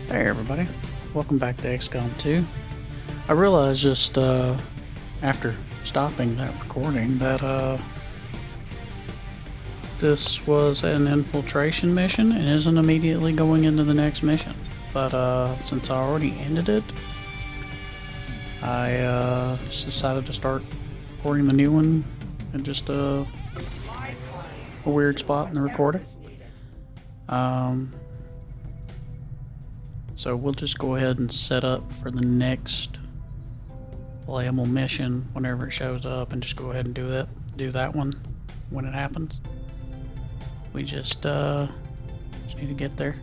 Hey everybody, welcome back to XCOM 2. I realized just after stopping that recording that this was an infiltration mission and isn't immediately going into the next mission. But since I already ended it, I just decided to start recording the new one in just a weird spot in the recording. So we'll just go ahead and set up for the next playable mission whenever it shows up, and just go ahead and do that one when it happens. We just need to get there.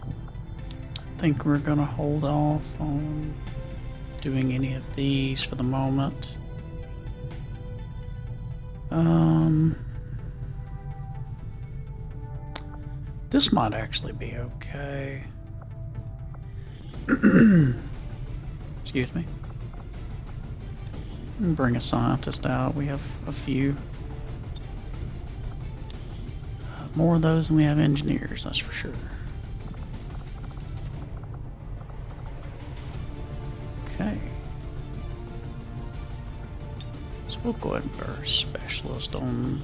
I think we're gonna hold off on doing any of these for the moment. This might actually be okay. Excuse me. Bring a scientist out. We have a few. More of those than we have engineers, that's for sure. Okay. So we'll go ahead and put our specialist on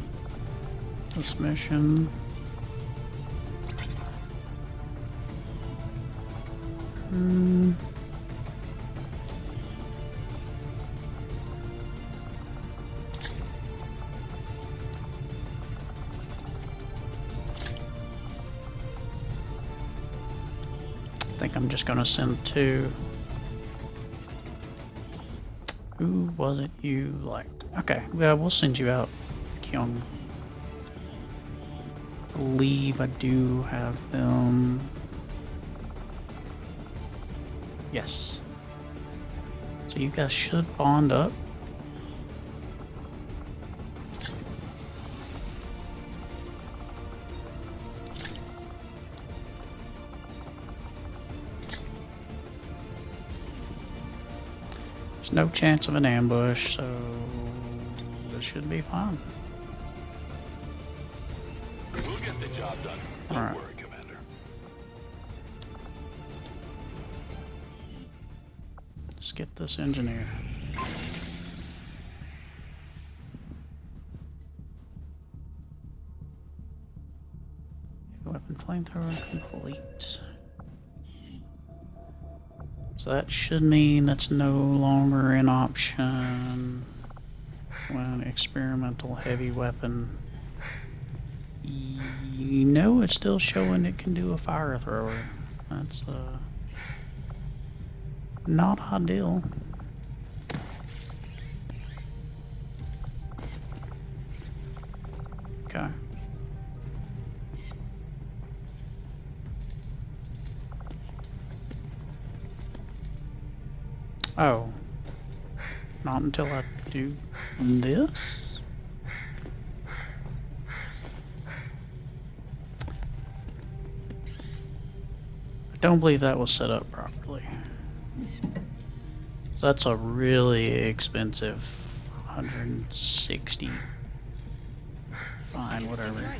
this mission. I think I'm just gonna send two. Who was it you liked? Okay, yeah, we'll send you out, Kyung. I believe I do have them. Yes. So you guys should bond up. There's no chance of an ambush, so this should be fine. We'll get the job done. Don't All right. worry, Commander. Let's get this engineer. Weapon flamethrower complete. So that should mean that's no longer an option when experimental heavy weapon. You know, it's still showing it can do a fire thrower. That's not ideal. Okay. Oh. Not until I do this? I don't believe that was set up properly. So that's a really expensive 160. Fine, whatever.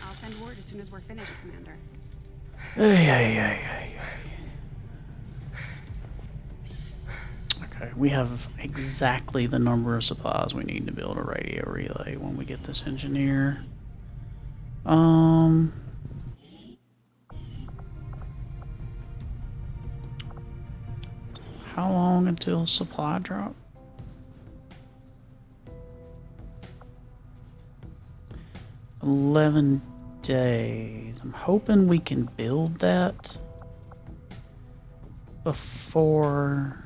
I'll send word as soon as we're finished, Commander. Okay, we have exactly the number of supplies we need to build a radio relay when we get this engineer. How long until supply drop? $11 days. I'm hoping we can build that before,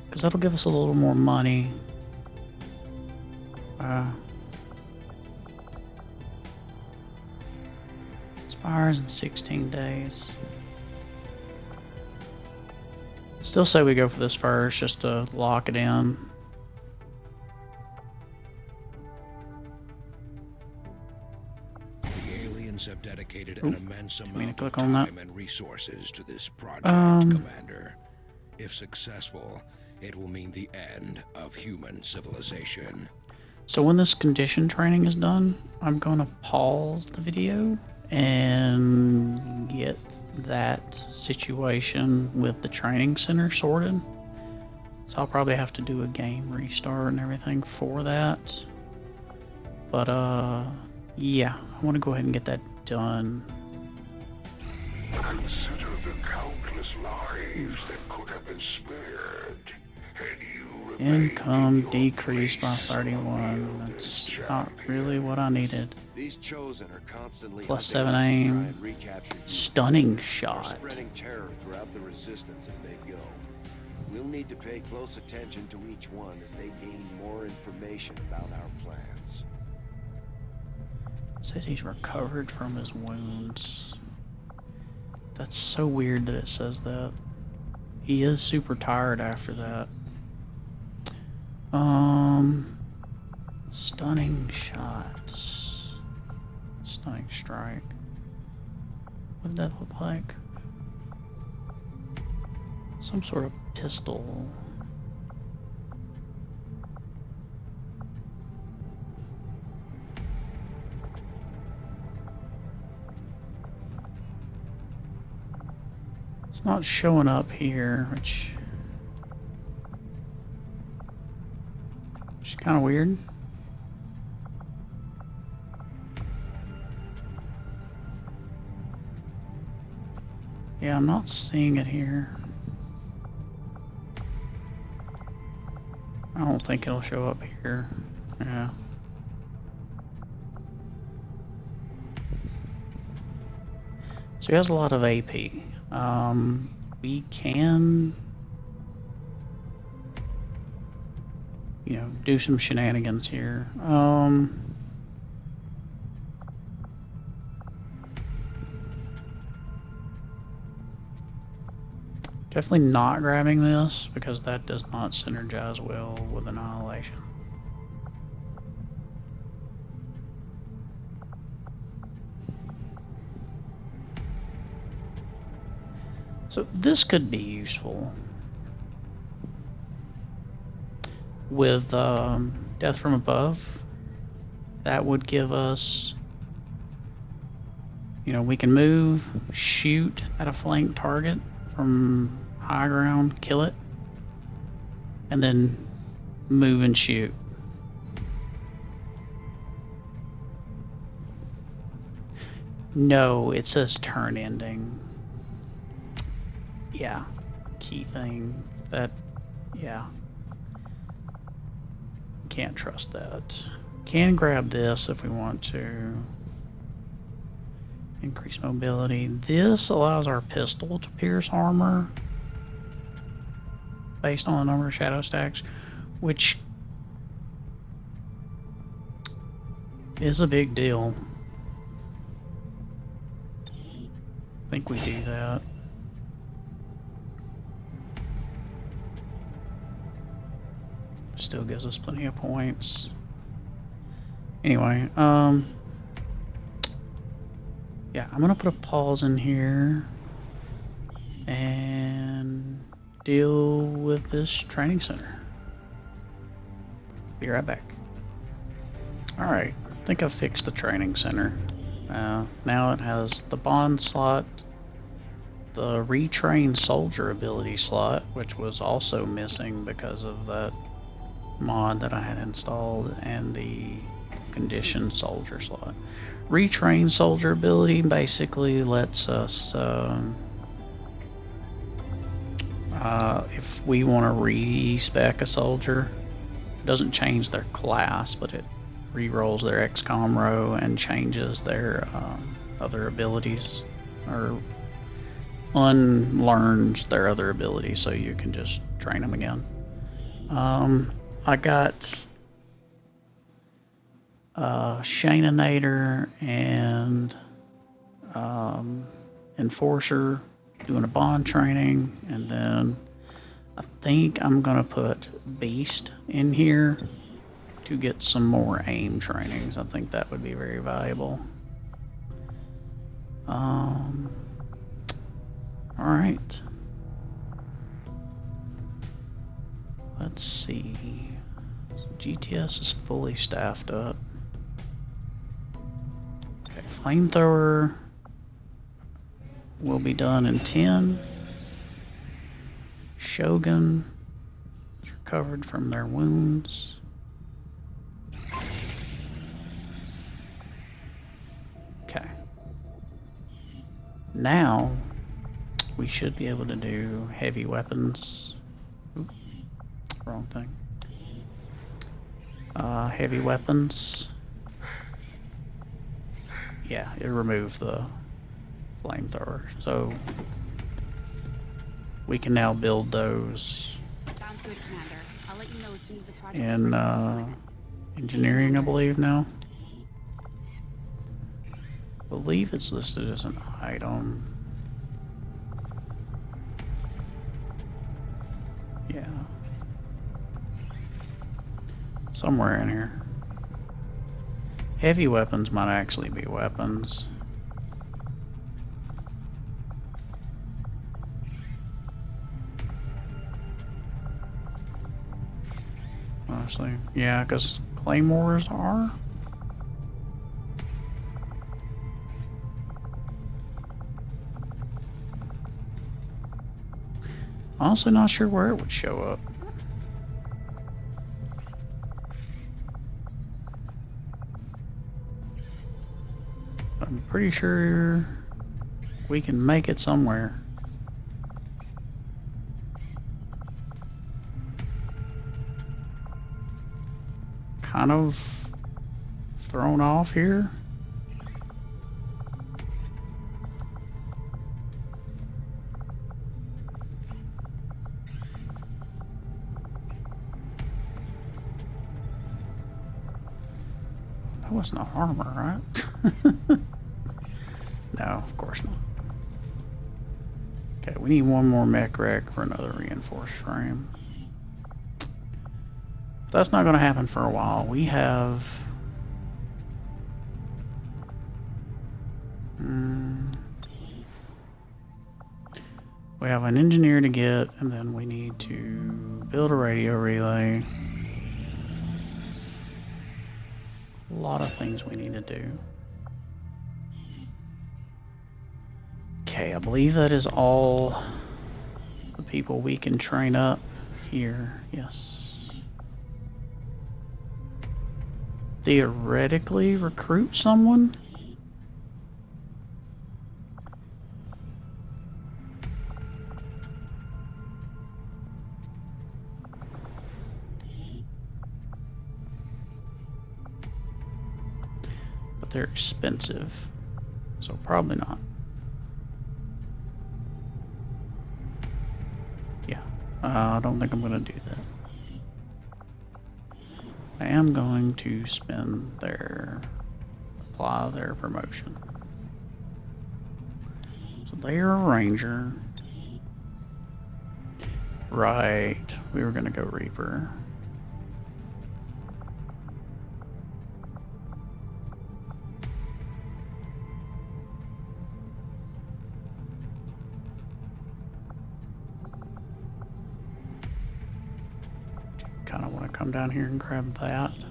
because that'll give us a little more money. Expires in 16 days. Still say we go for this first, just to lock it in. The aliens have dedicated an immense amount click of on that. time and resources to this project, Commander. If successful, it will mean the end of human civilization. So when this condition training is done, I'm gonna pause the video and that situation with the training center sorted. So I'll probably have to do a game restart and everything for that. But yeah, I want to go ahead and get that done. Consider the countless lives that could have been spared. Income decreased by 31. That's not really what I needed. These chosen are constantly Plus 7 aim. Stunning shot. Spreading terror throughout the resistance as they go. We'll need to pay close attention to each one as they gain more information about our plans. Says he's recovered from his wounds. That's so weird that it says that. He is super tired after that. Stunning shots. Stunning strike. What did that look like? Some sort of pistol. It's not showing up here, which is kind of weird. Yeah, I'm not seeing it here. I don't think it'll show up here. Yeah. So he has a lot of AP. We can, you know, do some shenanigans here. Definitely not grabbing this because that does not synergize well with Annihilation. So this could be useful with Death from Above. That would give us, you know, we can move, shoot at a flank target from high ground, kill it, and then move and shoot. No, it says turn ending. Yeah, key thing that, yeah, can't trust that. Can grab this if we want to. Increase mobility. This allows our pistol to pierce armor based on the number of shadow stacks, which is a big deal. I think we do that. Still gives us plenty of points. Anyway, yeah, I'm gonna put a pause in here and deal with this training center. Be right back. Alright, I think I've fixed the training center. Now it has the bond slot, the retrain soldier ability slot, which was also missing because of that mod that I had installed, and the conditioned soldier slot. Retrain soldier ability basically lets us, if we want to re-spec a soldier, it doesn't change their class, but it re-rolls their XCOM row and changes their other abilities, or unlearns their other abilities, so you can just train them again. I got Shaninator and Enforcer doing a bond training, and then I think I'm gonna put Beast in here to get some more aim trainings. I think that would be very valuable. Alright. Let's see. So GTS is fully staffed up. Okay, flamethrower will be done in 10. Shogun is recovered from their wounds. Okay. Now we should be able to do heavy weapons. Oop, wrong thing. Heavy weapons. Yeah, it removed the flamethrower. So we can now build those Sounds good, Commander. I'll let you know as soon as the project is in ready for deployment. engineering, I believe now. I believe it's listed as an item. Yeah. Somewhere in here. Heavy weapons might actually be weapons. Honestly, yeah, because claymores are. Honestly, not sure where it would show up. I'm pretty sure we can make it somewhere. Kind of thrown off here. That was not armor, right? No, of course not. Okay, we need one more mech wreck for another reinforced frame. That's not going to happen for a while. We have... we have an engineer to get, and then we need to build a radio relay. A lot of things we need to do. Okay, I believe that is all the people we can train up here. Yes. Theoretically recruit someone? But they're expensive, so probably not. I don't think I'm going to do that. I am going to apply their promotion. So they are a ranger. Right, we were going to go Reaper. Kind of want to come down here and grab that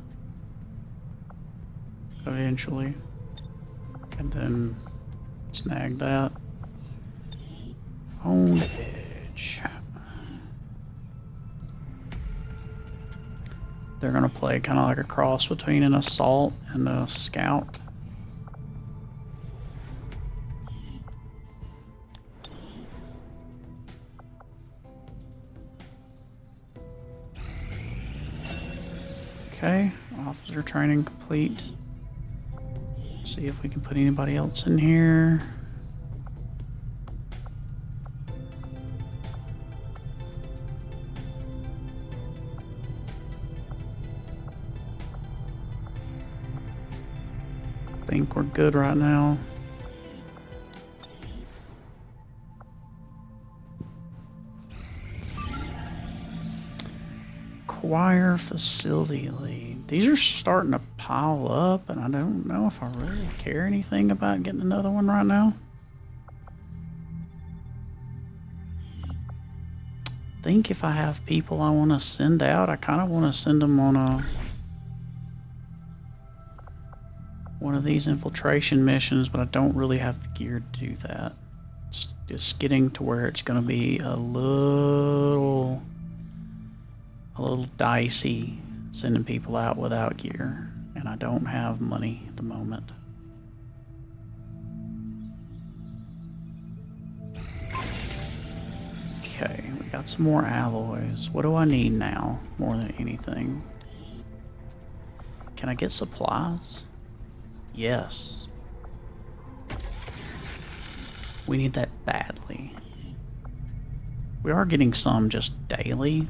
eventually, and then snag that on the edge. They're gonna play kind of like a cross between an assault and a scout. Okay, officer training complete. See if we can put anybody else in here. I think we're good right now. Choir facility lead. These are starting to pile up, and I don't know if I really care anything about getting another one right now. I think if I have people I want to send out, I kind of want to send them on one of these infiltration missions, but I don't really have the gear to do that. It's just getting to where it's going to be a little dicey sending people out without gear, and I don't have money at the moment. Okay, we got some more alloys. What do I need now more than anything? Can I get supplies? Yes. We need that badly. We are getting some just daily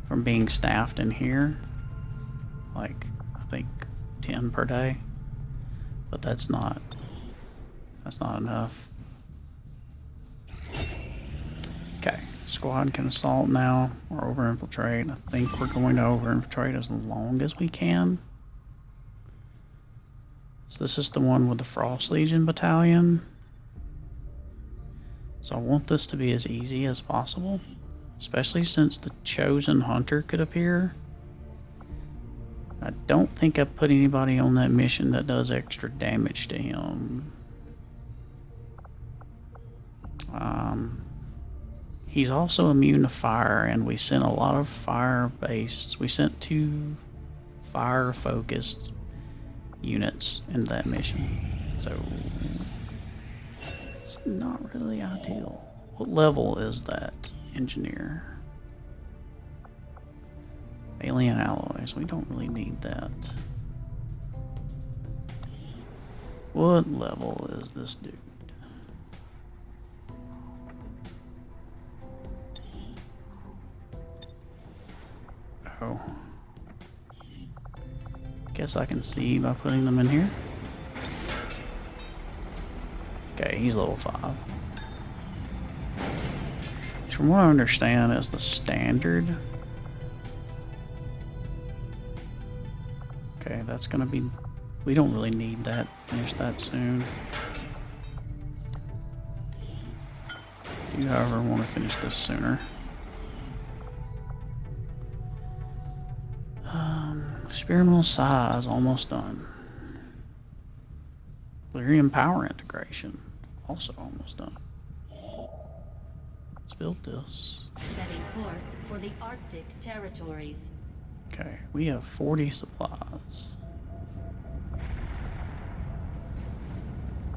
from being staffed in here. Like, I think 10 per day. But that's not enough. Okay, squad can assault now, or over-infiltrate. I think we're going to over-infiltrate as long as we can. So this is the one with the Frost Legion Battalion. So I want this to be as easy as possible, especially since the Chosen Hunter could appear. I don't think I put anybody on that mission that does extra damage to him. He's also immune to fire, and we sent a lot of fire-based. We sent 2 fire-focused units in that mission, so it's not really ideal. What level is that engineer? Alien alloys. We don't really need that. What level is this dude? Oh. Guess I can see by putting them in here. Okay, he's level 5. Which from what I understand is the standard. Okay, that's gonna be... We don't really need that. Finish that soon. Do you, however, want to finish this sooner? Experimental size, almost done. Lyrium power integration, also almost done. Let's build this. Setting course for the Arctic territories. Okay, we have 40 supplies.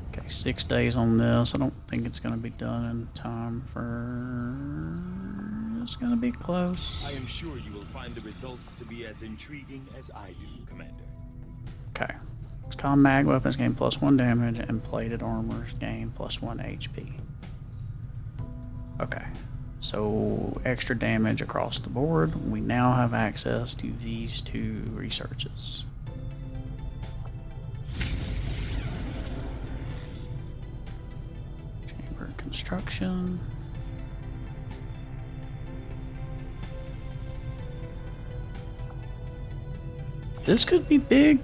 Okay, 6 days on this. I don't think it's going to be done in time for... It's going to be close. I am sure you will find the results to be as intriguing as I do, Commander. Okay. XCOM mag weapons gain +1 damage, and plated armors gain +1 HP. Okay. So, extra damage across the board. We now have access to these 2 researches. Chamber construction. This could be big.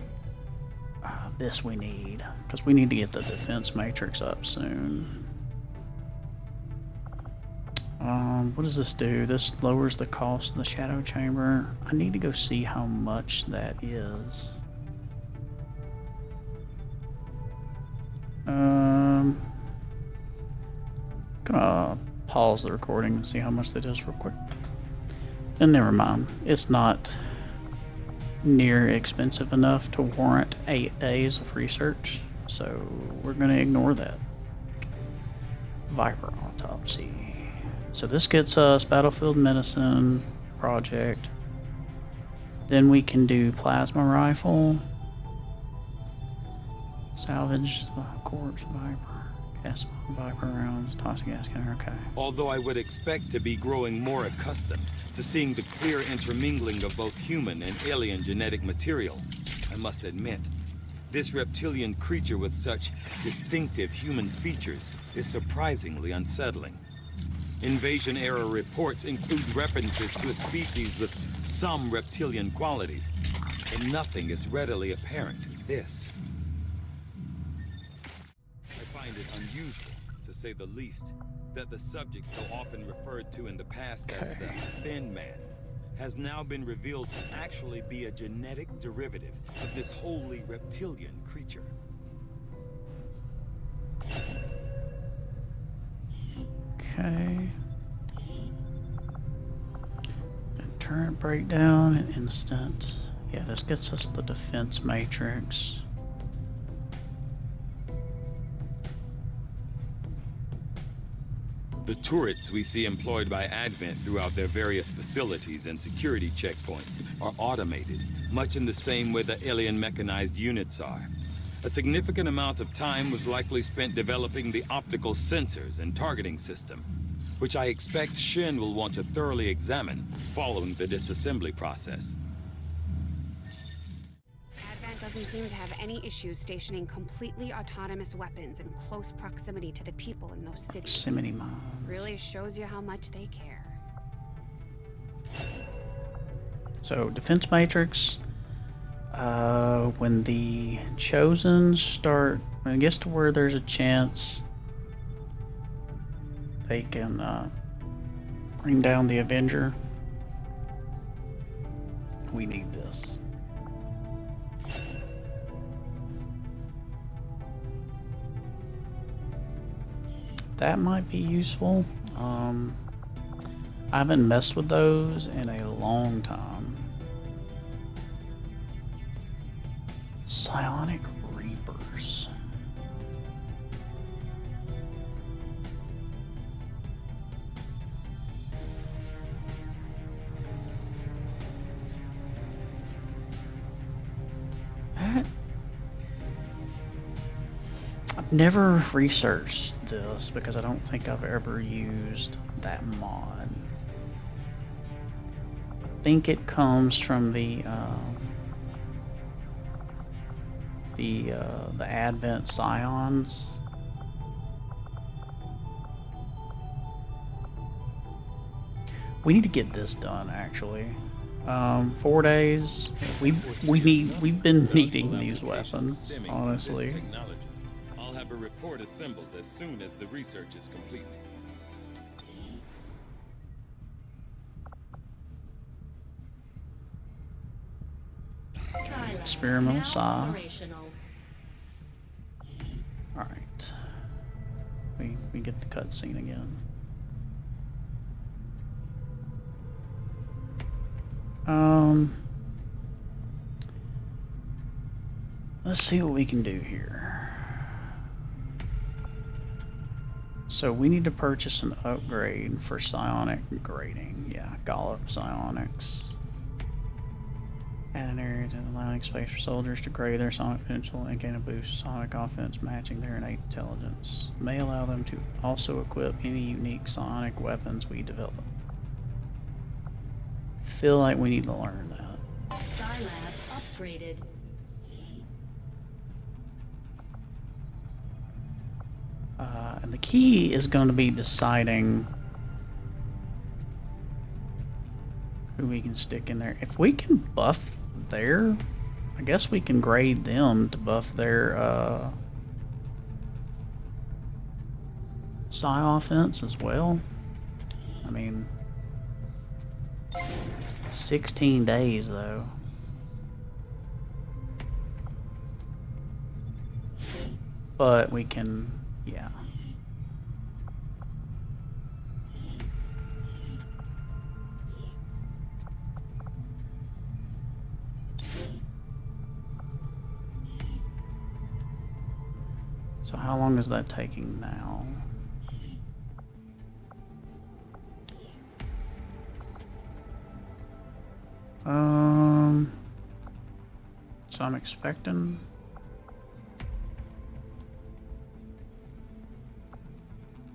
This we need, because we need to get the defense matrix up soon. What does this do? This lowers the cost of the shadow chamber. I need to go see how much that is. Gonna pause the recording and see how much that is real quick. And never mind, it's not near expensive enough to warrant 8 days of research, so we're going to ignore that. Viper autopsy. So this gets us battlefield medicine project. Then we can do plasma rifle, salvage the corpse viper, gas viper rounds, toxic gas cannon. Okay. Although I would expect to be growing more accustomed to seeing the clear intermingling of both human and alien genetic material, I must admit, this reptilian creature with such distinctive human features is surprisingly unsettling. Invasion-era reports include references to a species with some reptilian qualities, but nothing as readily apparent as this. I find it unusual, to say the least, that the subject so often referred to in the past as the Thin Man has now been revealed to actually be a genetic derivative of this wholly reptilian creature. Okay. Turret breakdown and instant. Yeah, this gets us the defense matrix. The turrets we see employed by Advent throughout their various facilities and security checkpoints are automated, much in the same way the alien mechanized units are. A significant amount of time was likely spent developing the optical sensors and targeting system, which I expect Shin will want to thoroughly examine following the disassembly process. Advent doesn't seem to have any issues stationing completely autonomous weapons in close proximity to the people in those cities. Proximity mines. Really shows you how much they care. So, defense matrix. When the Chosen start, when it gets to where there's a chance they can bring down the Avenger, we need this. That might be useful. I haven't messed with those in a long time. Psionic Reapers. That... I've never researched this because I don't think I've ever used that mod. I think it comes from the Advent Scions. We need to get this done actually. 4 days. We've been needing these weapons, honestly. I'll have a report assembled as soon as the research is complete. Experimental saw. Alright. We get the cutscene again. Let's see what we can do here. So we need to purchase an upgrade for psionic grading. Yeah, Gollop psionics. Add an area to allowing space for soldiers to grade their sonic potential and gain a boost sonic offense matching their innate intelligence. May allow them to also equip any unique sonic weapons we develop. Feel like we need to learn that. Skylab upgraded. And the key is going to be deciding who we can stick in there. If we can buff their, I guess we can grade them to buff their psi offense as well. I mean, 16 days though. But we can, yeah. So how long is that taking now? So I'm expecting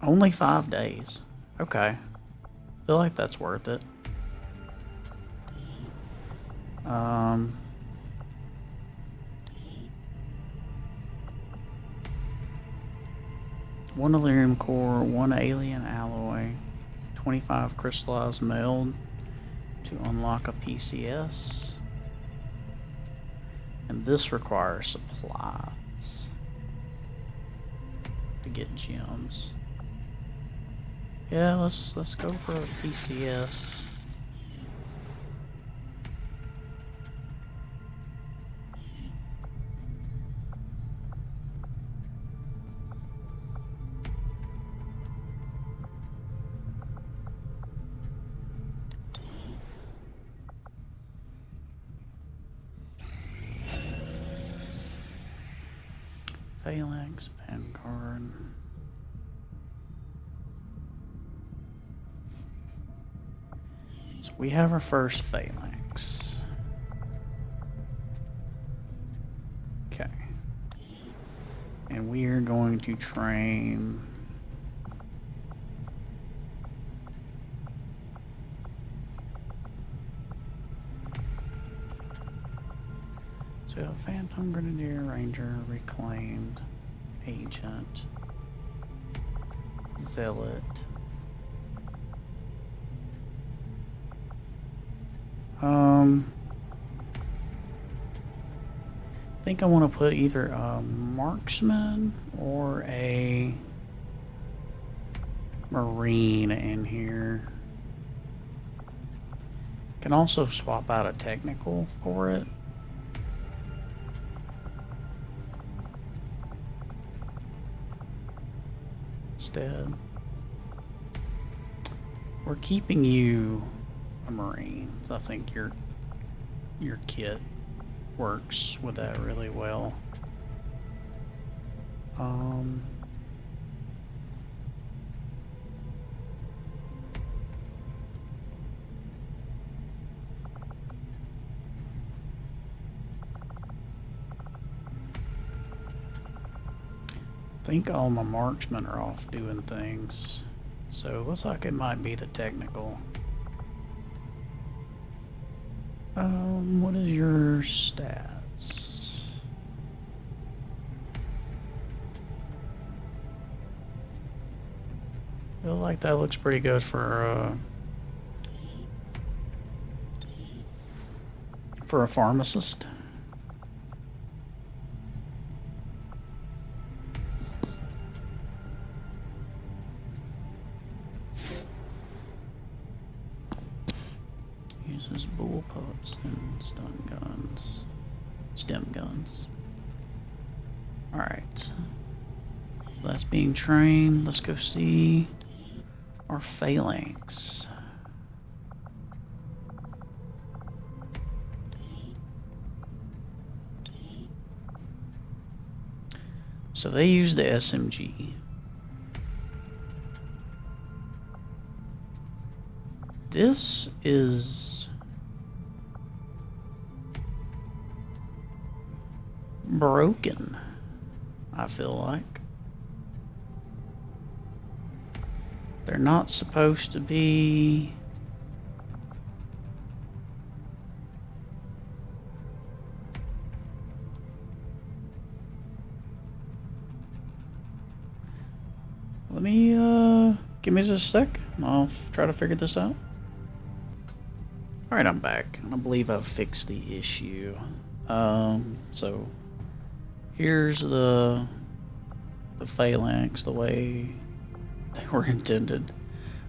only 5 days. Okay. Feel like that's worth it. One Elerium core, 1 alien alloy, 25 crystallized meld to unlock a PCS. And this requires supplies to get gems. Yeah, let's go for a PCS. Phalanx, Vanguard. So we have our first Phalanx. Okay. And we are going to train so Phantom Grenadier, Ranger, Reclaimed, Agent, Zealot. I think I want to put either a marksman or a marine in here. Can also swap out a technical for it. Instead, we're keeping you a marine. So I think your kit works with that really well. I think all my marksmen are off doing things, so it looks like it might be the technical. What is your stats? Feel like that looks pretty good for a pharmacist. Uses bullpups and stun guns, stem guns. Alright, so that's being trained. Let's go see our phalanx. So they use the SMG. This is broken, I feel like. They're not supposed to be let me give me just a sec and I'll try to figure this out. Alright, I'm back. I believe I've fixed the issue. So here's the phalanx the way they were intended.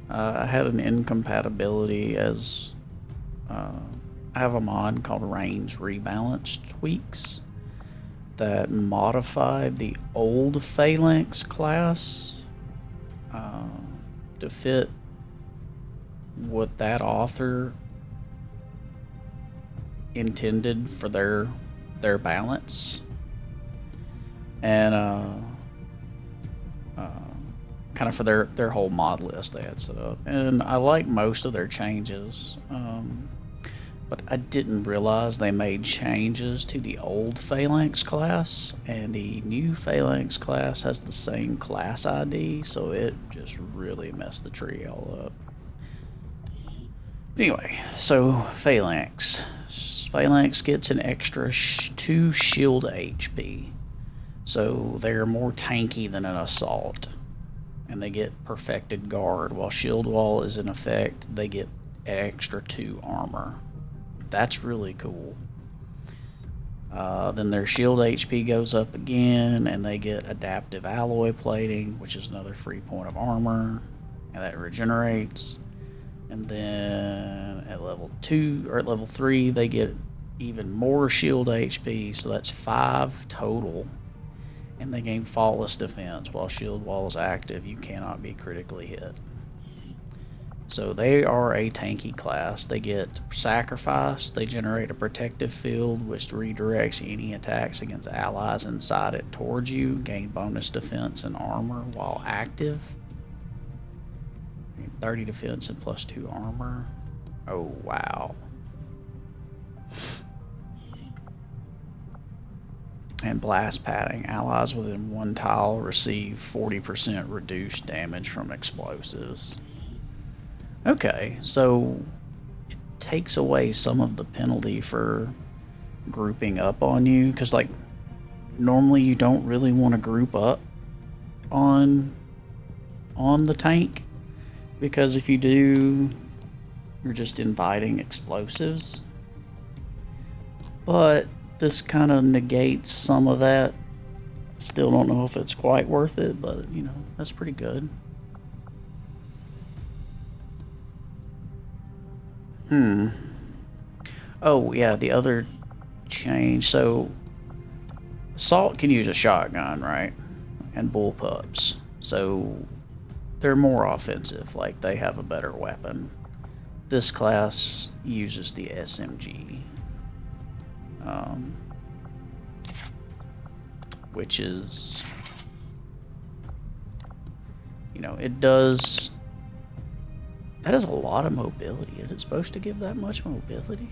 I had an incompatibility as I have a mod called Range Rebalance Tweaks that modified the old phalanx class to fit what that author intended for their balance, and kind of for their whole mod list they had set up. And I like most of their changes, but I didn't realize they made changes to the old phalanx class, and the new phalanx class has the same class ID, so it just really messed the tree all up. Anyway, so Phalanx gets an extra 2 shield HP, so they're more tanky than an assault, and they get perfected guard. While shield wall is in effect, they get an extra 2 armor. That's really cool. Then their shield HP goes up again, and they get adaptive alloy plating, which is another free point of armor, and that regenerates. And then at level 2 or at level 3 they get even more shield HP, so that's 5 total. And they gain faultless defense. While shield wall is active, you cannot be critically hit. So they are a tanky class. They get sacrificed. They generate a protective field which redirects any attacks against allies inside it towards you. Gain bonus defense and armor while active. 30 defense and +2 armor. Oh wow. And blast padding. Allies within 1 tile receive 40% reduced damage from explosives. Okay, so it takes away some of the penalty for grouping up on you, because like normally you don't really want to group up on the tank, because if you do, you're just inviting explosives. But this kind of negates some of that. Still don't know if it's quite worth it, but you know, that's pretty good. Oh yeah, the other change. So Assault can use a shotgun, right? And bullpups. So they're more offensive, like they have a better weapon. This class uses the SMG. Which is, you know, it does, that is a lot of mobility. Is it supposed to give that much mobility?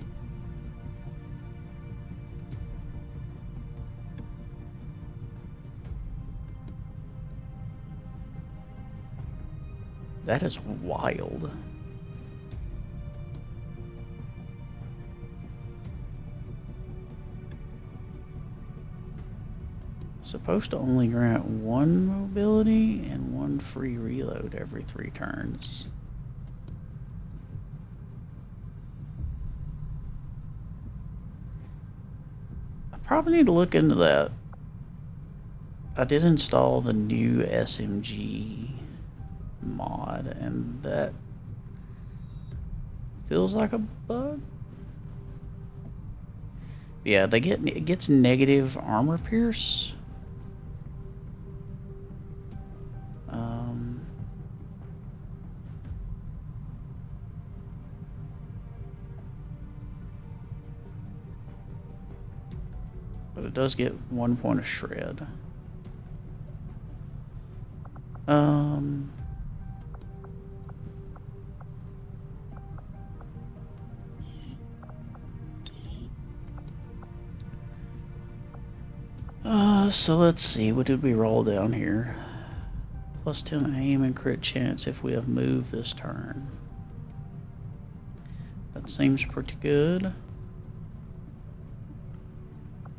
That is wild. Supposed to only grant 1 mobility and 1 free reload every 3 turns. I probably need to look into that. I did install the new SMG mod, and that feels like a bug. Yeah, it gets negative armor pierce. But it does get 1 point of shred. So let's see, what did we roll down here? +10 aim and crit chance if we have moved this turn. That seems pretty good.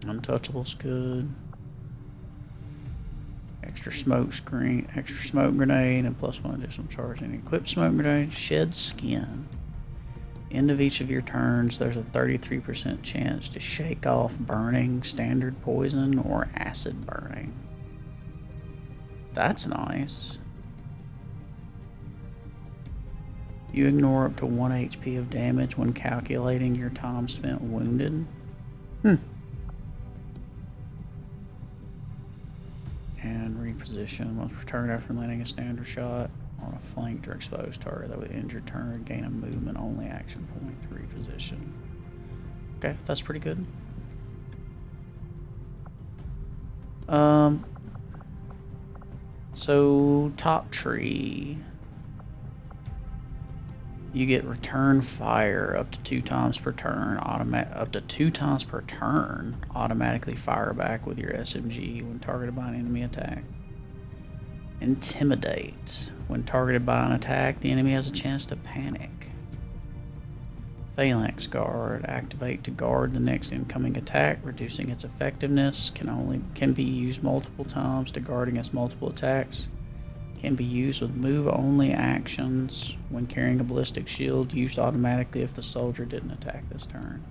Untouchable's good. Extra smoke screen, extra smoke grenade, and +1 additional charge. And equipped smoke grenade sheds skin. End of each of your turns, there's a 33% chance to shake off burning, standard poison, or acid burning. That's nice. You ignore up to 1 HP of damage when calculating your time spent wounded. And reposition. Once returned after landing a standard shot on a flanked or exposed target that would end your turn, gain a movement only action point to reposition. Okay, that's pretty good. So top tree, you get return fire up to 2 times per turn. Up to 2 times per turn, automatically fire back with your SMG when targeted by an enemy attack. Intimidate. When targeted by an attack, the enemy has a chance to panic. Phalanx guard. Activate to guard the next incoming attack, reducing its effectiveness. Can be used multiple times to guard against multiple attacks. Can be used with move only actions. When carrying a ballistic shield, used automatically if the soldier didn't attack this turn.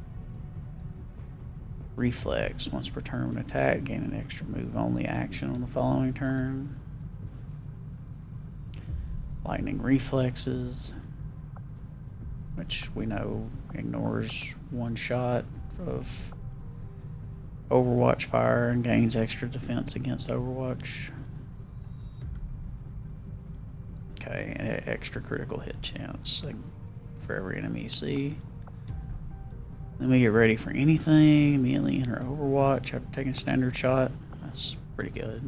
Reflex. Once per turn when attack, gain an extra move only action on the following turn. Lightning reflexes, which we know ignores 1 shot of Overwatch fire and gains extra defense against Overwatch. Okay, extra critical hit chance like, for every enemy you see. Then we get ready for anything. Immediately enter Overwatch after taking a standard shot. That's pretty good.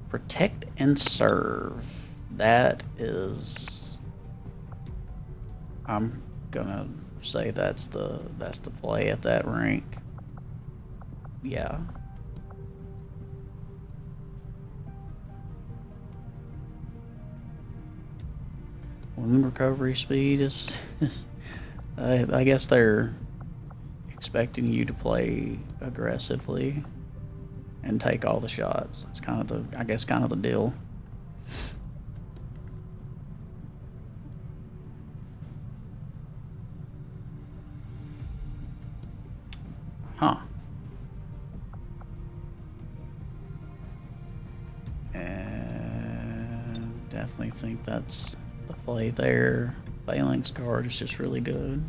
Protect and serve. That is. I'm gonna say that's the play at that rank. Yeah. Wound recovery speed is I guess they're expecting you to play aggressively and take all the shots. It's kind of the, I guess, kind of the deal. Huh. And definitely think that's the play there. Phalanx guard is just really good.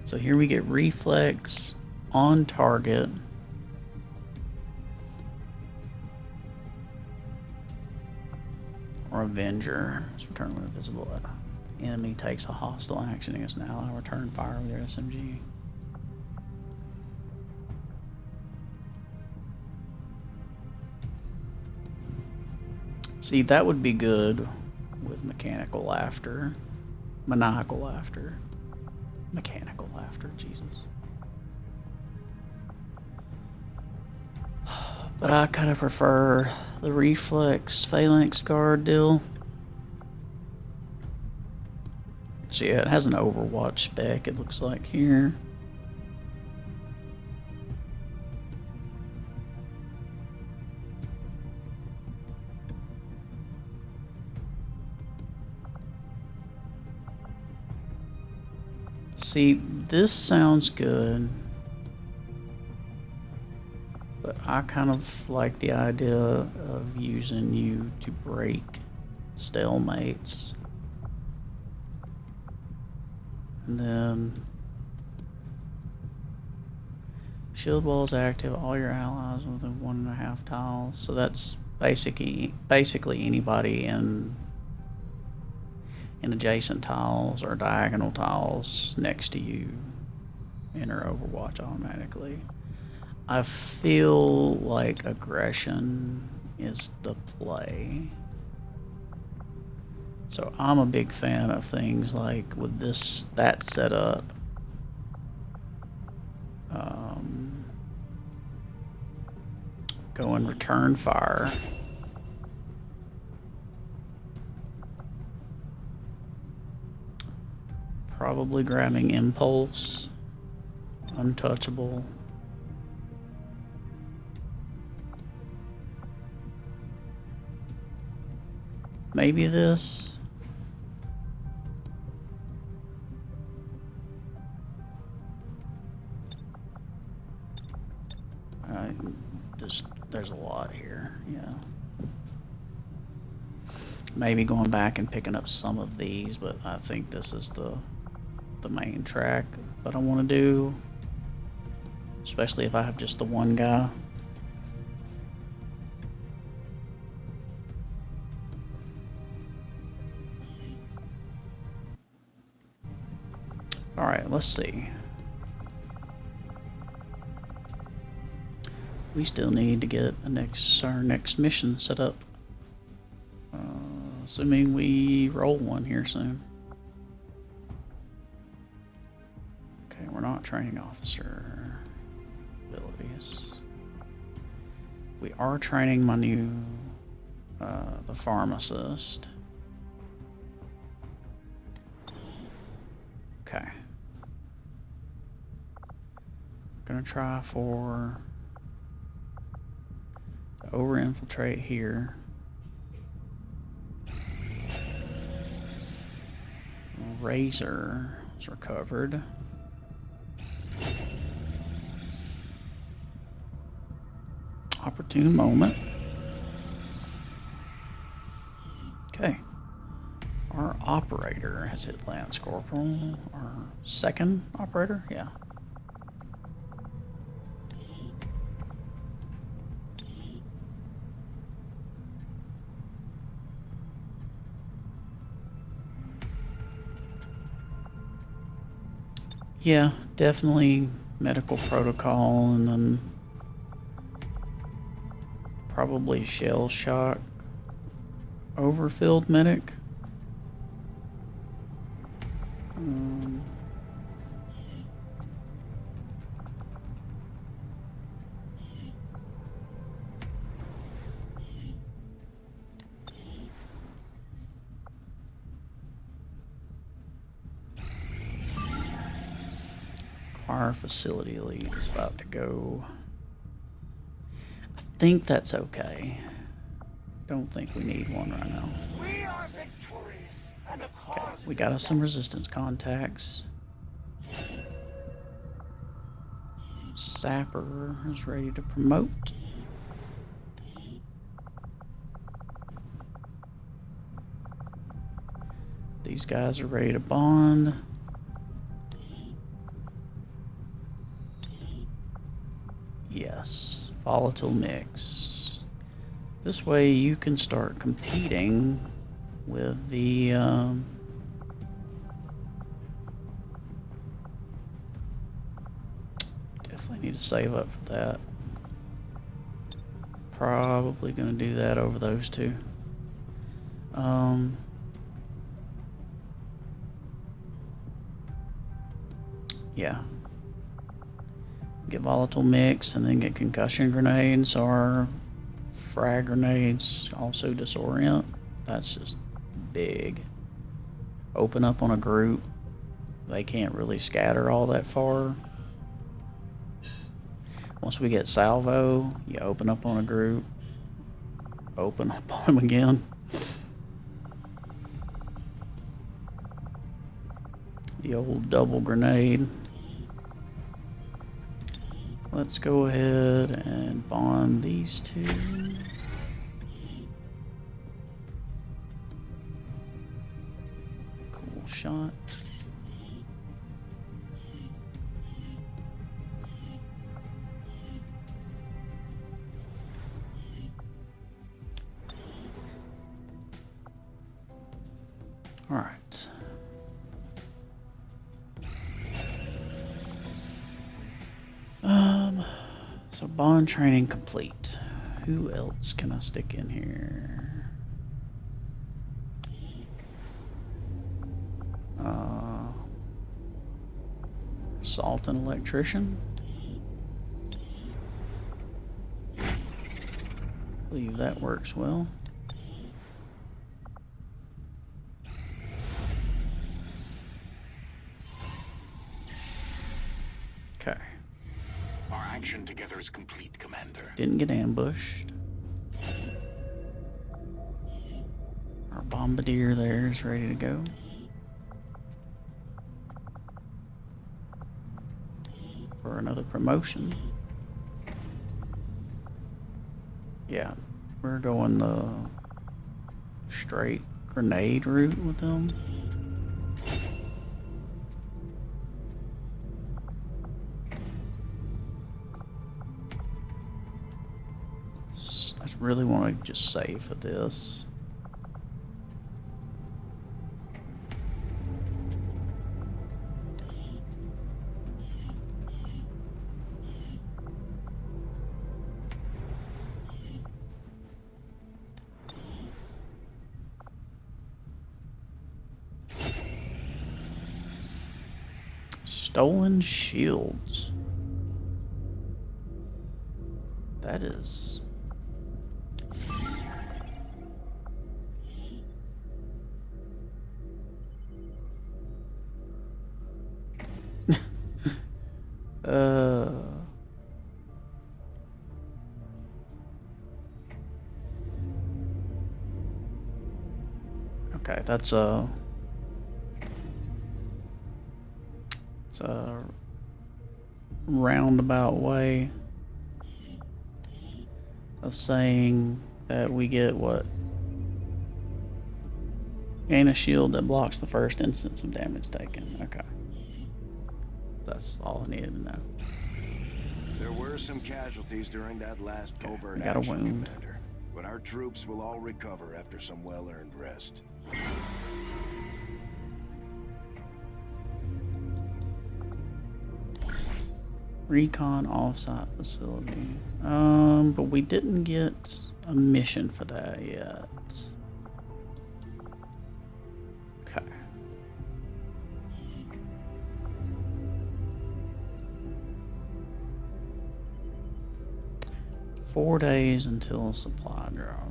So here we get reflex on target. Or Avenger. It's return when invisible. Enemy takes a hostile action against an ally. Return fire with their SMG. See, that would be good with mechanical laughter. Maniacal laughter. Mechanical laughter, Jesus. But I kind of prefer the reflex phalanx guard deal. So yeah, it has an Overwatch spec, it looks like here. See, this sounds good, but I kind of like the idea of using you to break stalemates. And then shield wall is active, all your allies within 1.5 tiles. So that's basically anybody in adjacent tiles or diagonal tiles next to you enter Overwatch automatically. I feel like aggression is the play. So I'm a big fan of things like with that setup. Go and return fire. Probably grabbing impulse, untouchable. Maybe this. There's a lot here, yeah. Maybe going back and picking up some of these, but I think this is the main track that I want to do, especially if I have just the one guy. All right, let's see. We still need to get our next mission set up. Assuming we roll one here soon. Okay, we're not training officer abilities. We are training my new, the pharmacist. Okay. Gonna try for over infiltrate here. Razor is recovered. Opportune moment. Okay. Our operator has hit Lance Corporal. Our second operator? Yeah. Yeah, definitely medical protocol, and then probably shell shock overfilled medic. Our facility lead is about to go. I think that's okay. Don't think we need one right now. We are victorious, and the Okay, cause we is got us some resistance contacts. Sapper is ready to promote. These guys are ready to bond. Yes, volatile mix. This way you can start competing with the definitely need to save up for that. Probably gonna do that over those two. Yeah. Get volatile mix and then get concussion grenades or frag grenades, also disorient. That's just big. Open up on a group. They can't really scatter all that far. Once we get salvo, you open up on a group. Open up on them again. The old double grenade. Let's go ahead and bond these two. Cool shot. All right. So bond training complete. Who else can I stick in here? Salt and electrician. Believe that works well. Okay. Our action together is complete, Commander. Didn't get ambushed. Our bombardier there is ready to go. For another promotion. Yeah, we're going the straight grenade route with them. I really want to just save for this. Stolen shields. That is... Okay, that's a... It's a roundabout way of saying that we get what? Gain a shield that blocks the first instance of damage taken. Okay. That's all I needed to know. There were some casualties during that last covert I got a action, wound. Commander, but our troops will all recover after some well-earned rest. Recon offsite facility. But we didn't get a mission for that yet. Okay. Four days until supply drop.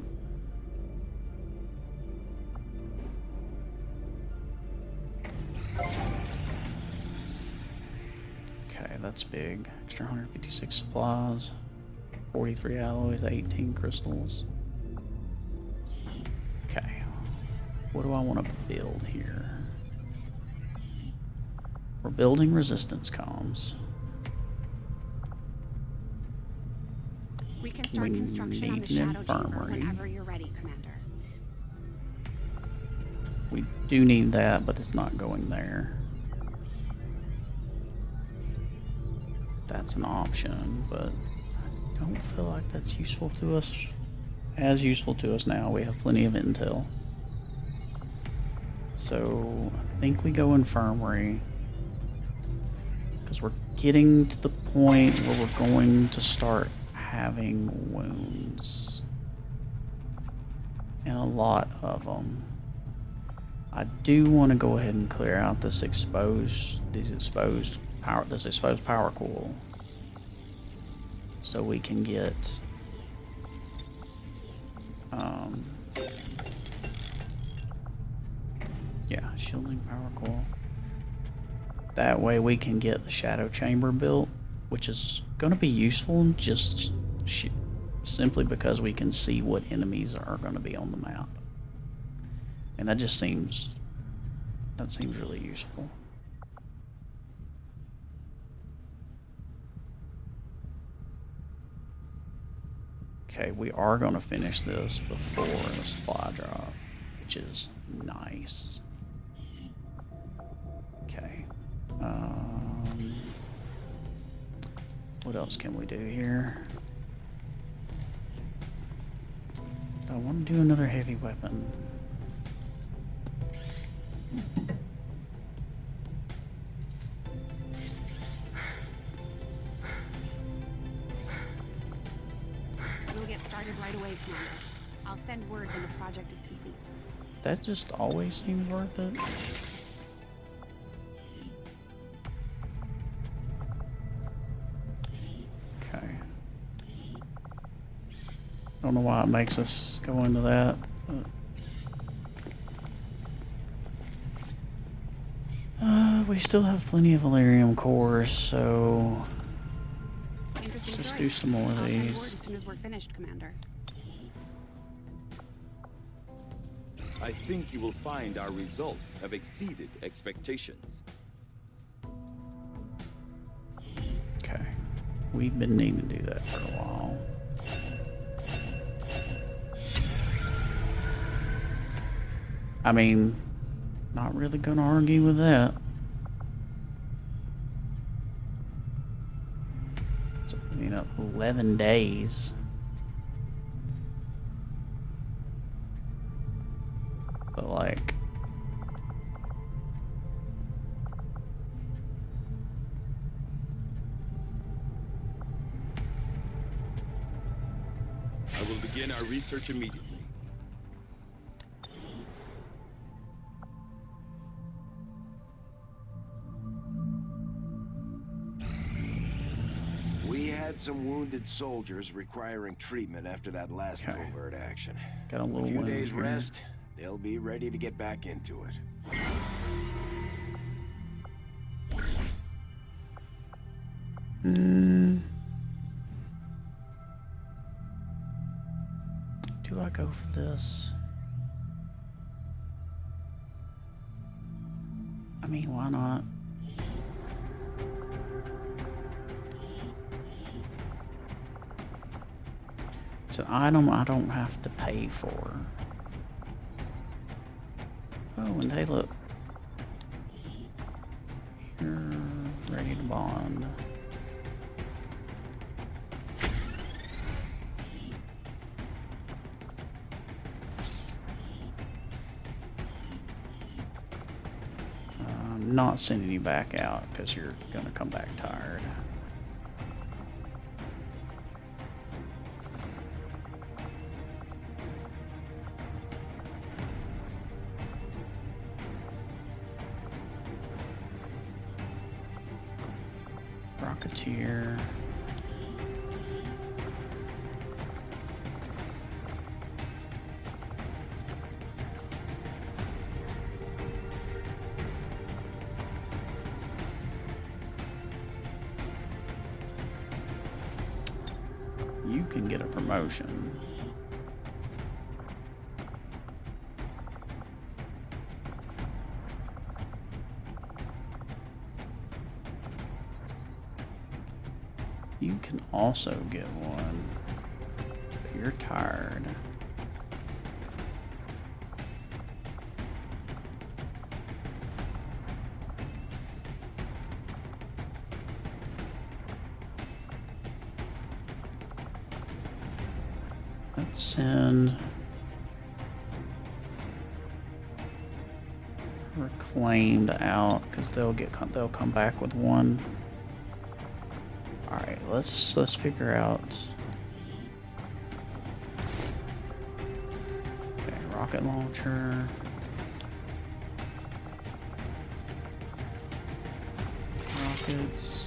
Okay, that's big. Extra 156 supplies, 43 alloys, 18 crystals. Okay, what do I want to build here? We're building resistance comms. We can start We construction on the need an Shadow Chamber infirmary. whenever you're ready, Commander. We do need that, but it's not going there. That's an option, but I don't feel like that's useful to us. As useful to us now, we have plenty of intel. So I think we go infirmary, because we're getting to the point where we're going to start having wounds, and a lot of them. I do want to go ahead and clear out this exposed power coil, so we can get yeah, shielding power coil. That way we can get the Shadow Chamber built, which is going to be useful just simply because we can see what enemies are going to be on the map, and that seems really useful. Okay, we are going to finish this before the supply drop, which is nice. Okay. What else can we do here? I want to do another heavy weapon. We'll get started right away, Commander. I'll send word when the project is complete. That just always seems worth it. Okay. Don't know why it makes us go into that. We still have plenty of Valerium cores, so let's just do some more of I'll send word these. as soon as we're finished, Commander. I think you will find our results have exceeded expectations. Okay. We've been needing to do that for a while. I mean, not really gonna argue with that. It's, 11 days. But like, I will begin our research immediately. We had some wounded soldiers requiring treatment after that last Okay. covert action. got a little A few wound days here. rest, they'll be ready to get back into it. Do I go for this? I mean, why not? It's an item I don't have to pay for. Oh, and hey, look. You're ready to bond. I'm not sending you back out because you're gonna come back tired. Rocketeer. You can get a promotion. You can also get one, but you're tired. Let's send Reclaimed out because they'll come back with one. All right, let's figure out. Okay, rocket launcher. Rockets.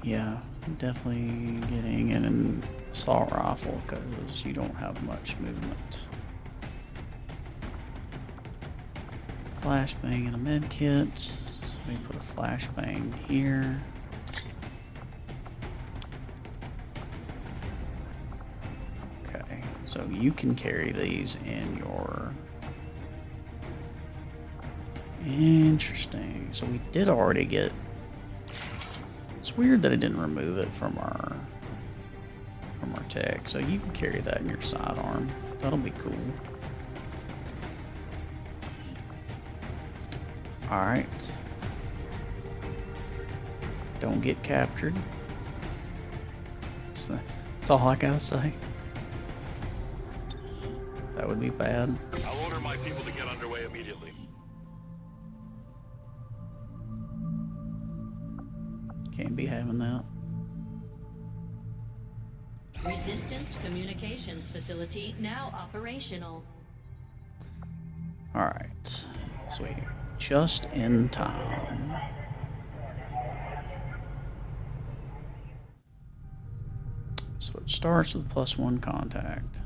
Yeah, definitely getting an assault rifle because you don't have much movement. Flashbang and a med kit. So we put a flashbang here. Okay, so you can carry these in your... Interesting. So we did already get... It's weird that it didn't remove it from our tech. So you can carry that in your sidearm. That'll be cool. Alright. Don't get captured. That's all I gotta say. That would be bad. I'll order my people to get underway immediately. Can't be having that. Resistance communications facility now operational. Alright. Sweet. Just in time. So it starts with +1 contact.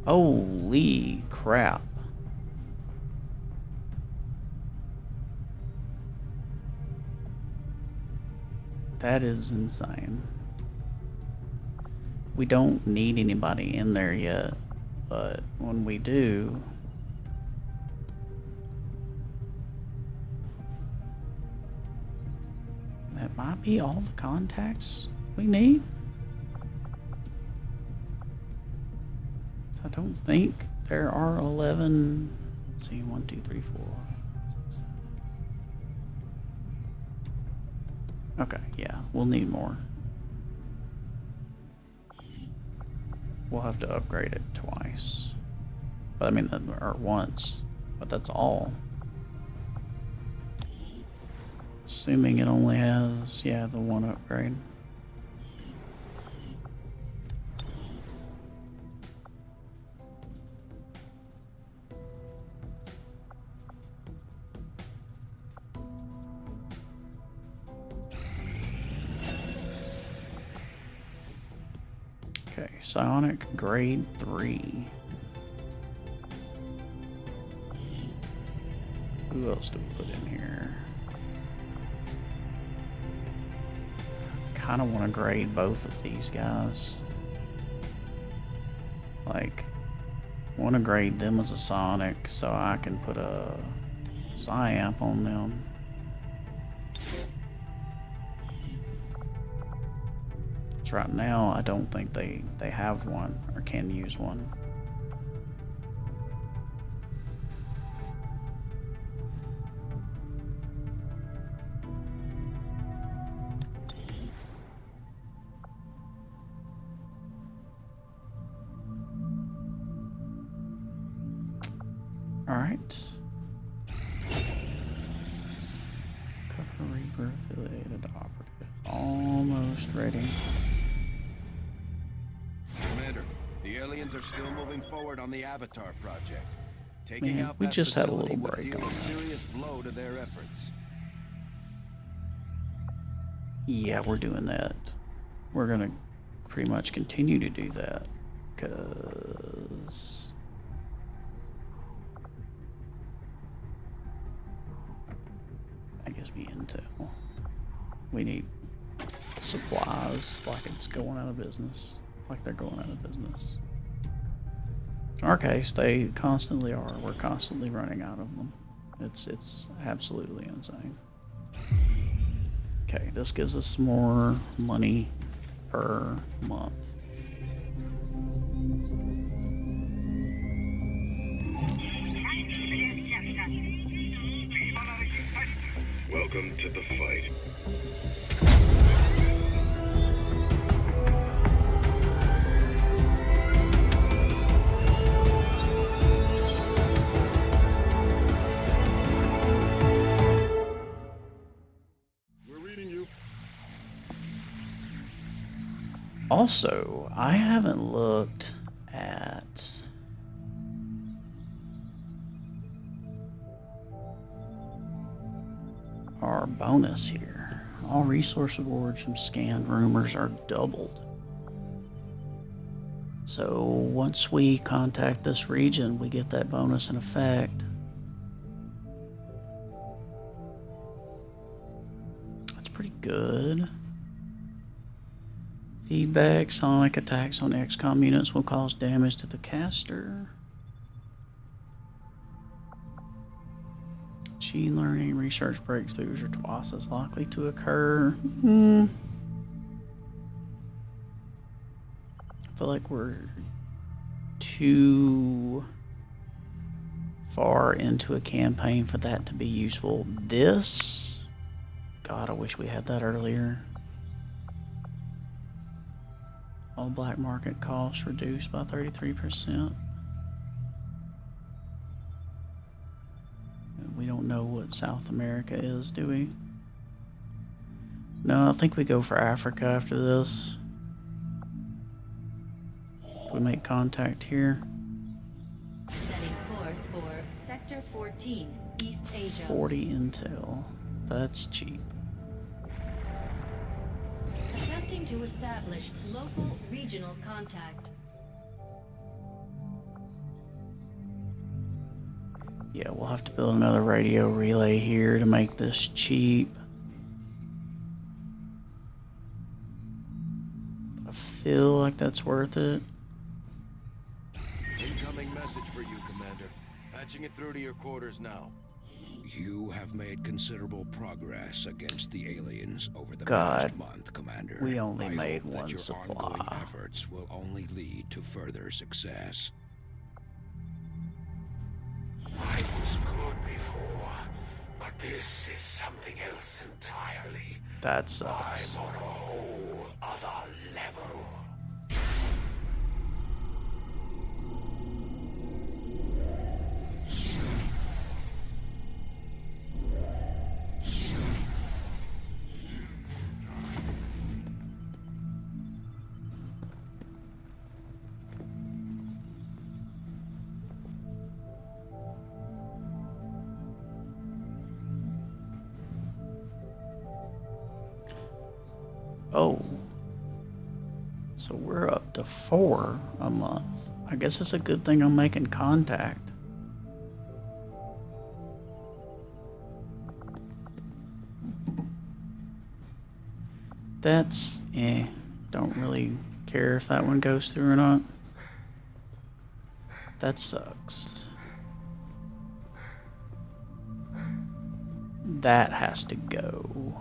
Holy crap. That is insane. We don't need anybody in there yet, but when we do, that might be all the contacts we need. I don't think there are 11. Let's see, 1, 2, 3, 4. Okay, yeah, we'll need more. We'll have to upgrade it twice. But I mean, or once. But that's all. Assuming it only has, yeah, the one upgrade. Okay, Psionic grade 3. Who else do we put in here? Kind of want to grade both of these guys. Like, want to grade them as a Sonic so I can put a Psyamp on them. Right now, I don't think they have one or can use one. Alright. Cover Reaper affiliated operative. Almost ready. Commander, the aliens are still moving forward on the Avatar project. Taking Man, out we that just had a facility little would break deal on a that. serious blow to their efforts. Yeah, we're doing that. We're gonna pretty much continue to do that. Because that gives me intel. We need supplies like it's going out of business. Like they're going out of business. In our case, they constantly are. We're constantly running out of them. It's absolutely insane. Okay, this gives us more money per month. Welcome to the fight. We're reading you. Also, I haven't looked at our bonus here. All resource awards from scanned rumors are doubled. So once we contact this region, we get that bonus in effect. That's pretty good. Feedback, sonic attacks on XCOM units will cause damage to the caster. Machine learning research breakthroughs are twice as likely to occur. I feel like we're too far into a campaign for that to be useful. This, God, I wish we had that earlier. All black market costs reduced by 33%. We don't know what South America is, do we? No, I think we go for Africa after this. We make contact here. Setting course for Sector 14, East Asia. 40 intel. That's cheap. Attempting to establish local regional contact. Yeah, we'll have to build another radio relay here to make this cheap. I feel like that's worth it. Incoming message for you, Commander. Patching it through to your quarters now. You have made considerable progress against the aliens over the God, past month, Commander. we only I made hope that one your supply. ongoing efforts will only lead to further success. I was good before, but this is something else entirely. That sucks. I'm on a whole other level. Oh. So we're up to 4 a month. I guess it's a good thing I'm making contact. That's, don't really care if that one goes through or not. That sucks. That has to go.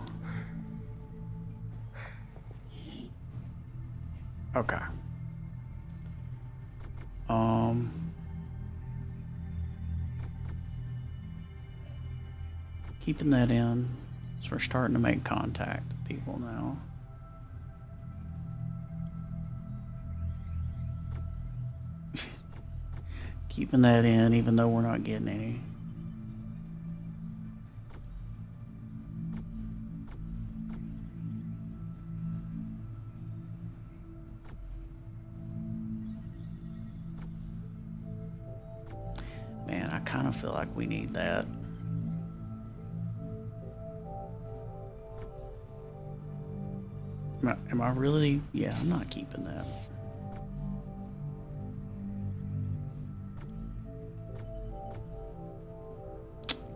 Okay. Keeping that in, so we're starting to make contact with people now. keeping that in, even though we're not getting any. Man, I kind of feel like we need that. Am I really? Yeah, I'm not keeping that.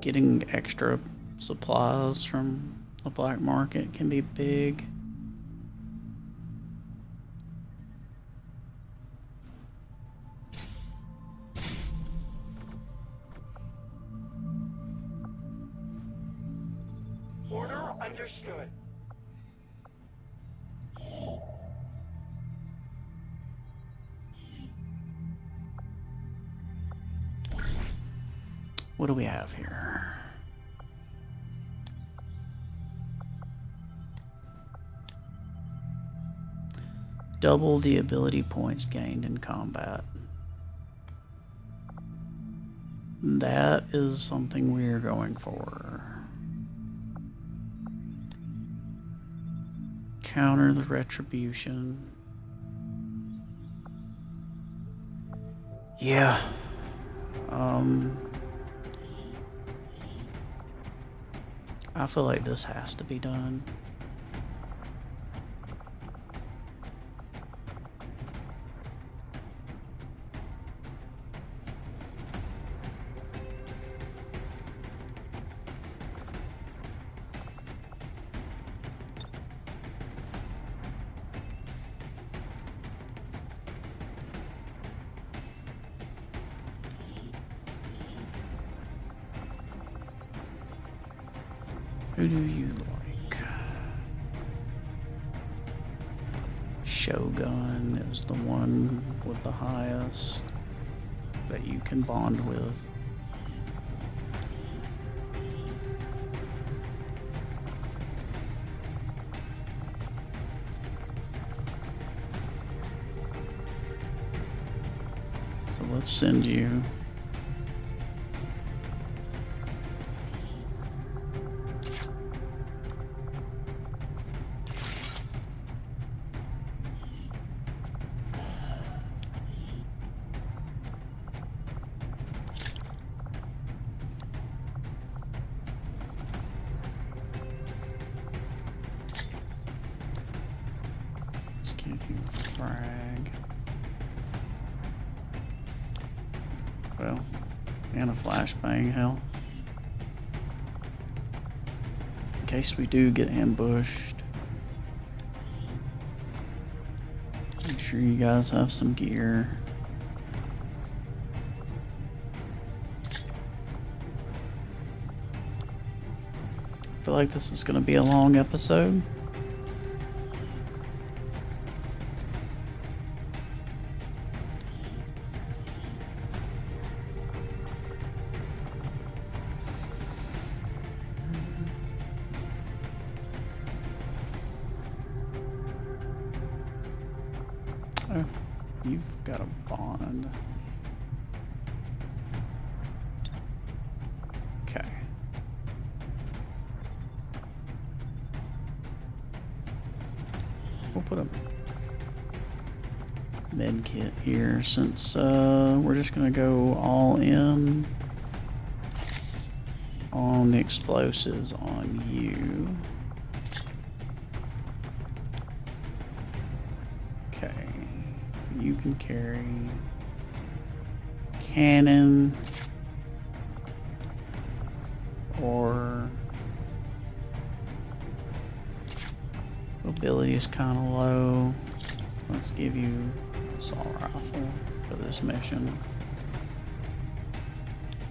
Getting extra supplies from the black market can be big. Order understood. What do we have here? Double the ability points gained in combat. That is something we're going for. Counter the retribution. Yeah. I feel like this has to be done. Who do you like? Shogun is the one with the highest that you can bond with. So let's send you. Give you frag. Well, and a flashbang, hell. In case we do get ambushed. Make sure you guys have some gear. I feel like this is going to be a long episode. Oh, you've got a bond. Okay. We'll put a med kit here since we're just gonna go all in on the explosives on you. Okay. You can carry cannon or ability is kind of low. Let's give you assault rifle for this mission.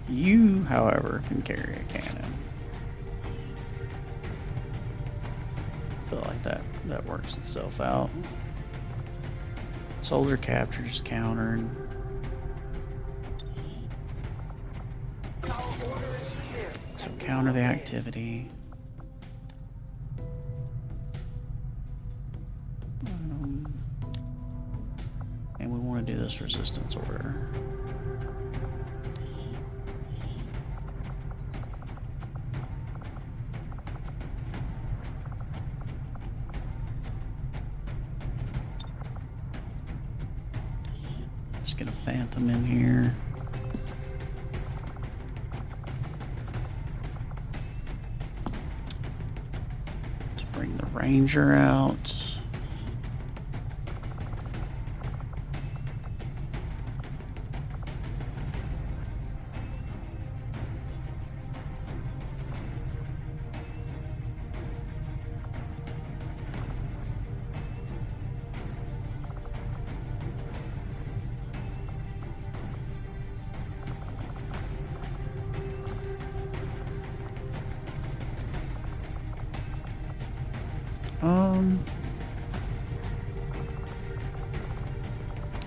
You, however, can carry a cannon. I feel like that works itself out. Soldier capture is countered. So counter the activity. And we want to do this resistance order. Put them in here. Let's bring the ranger out.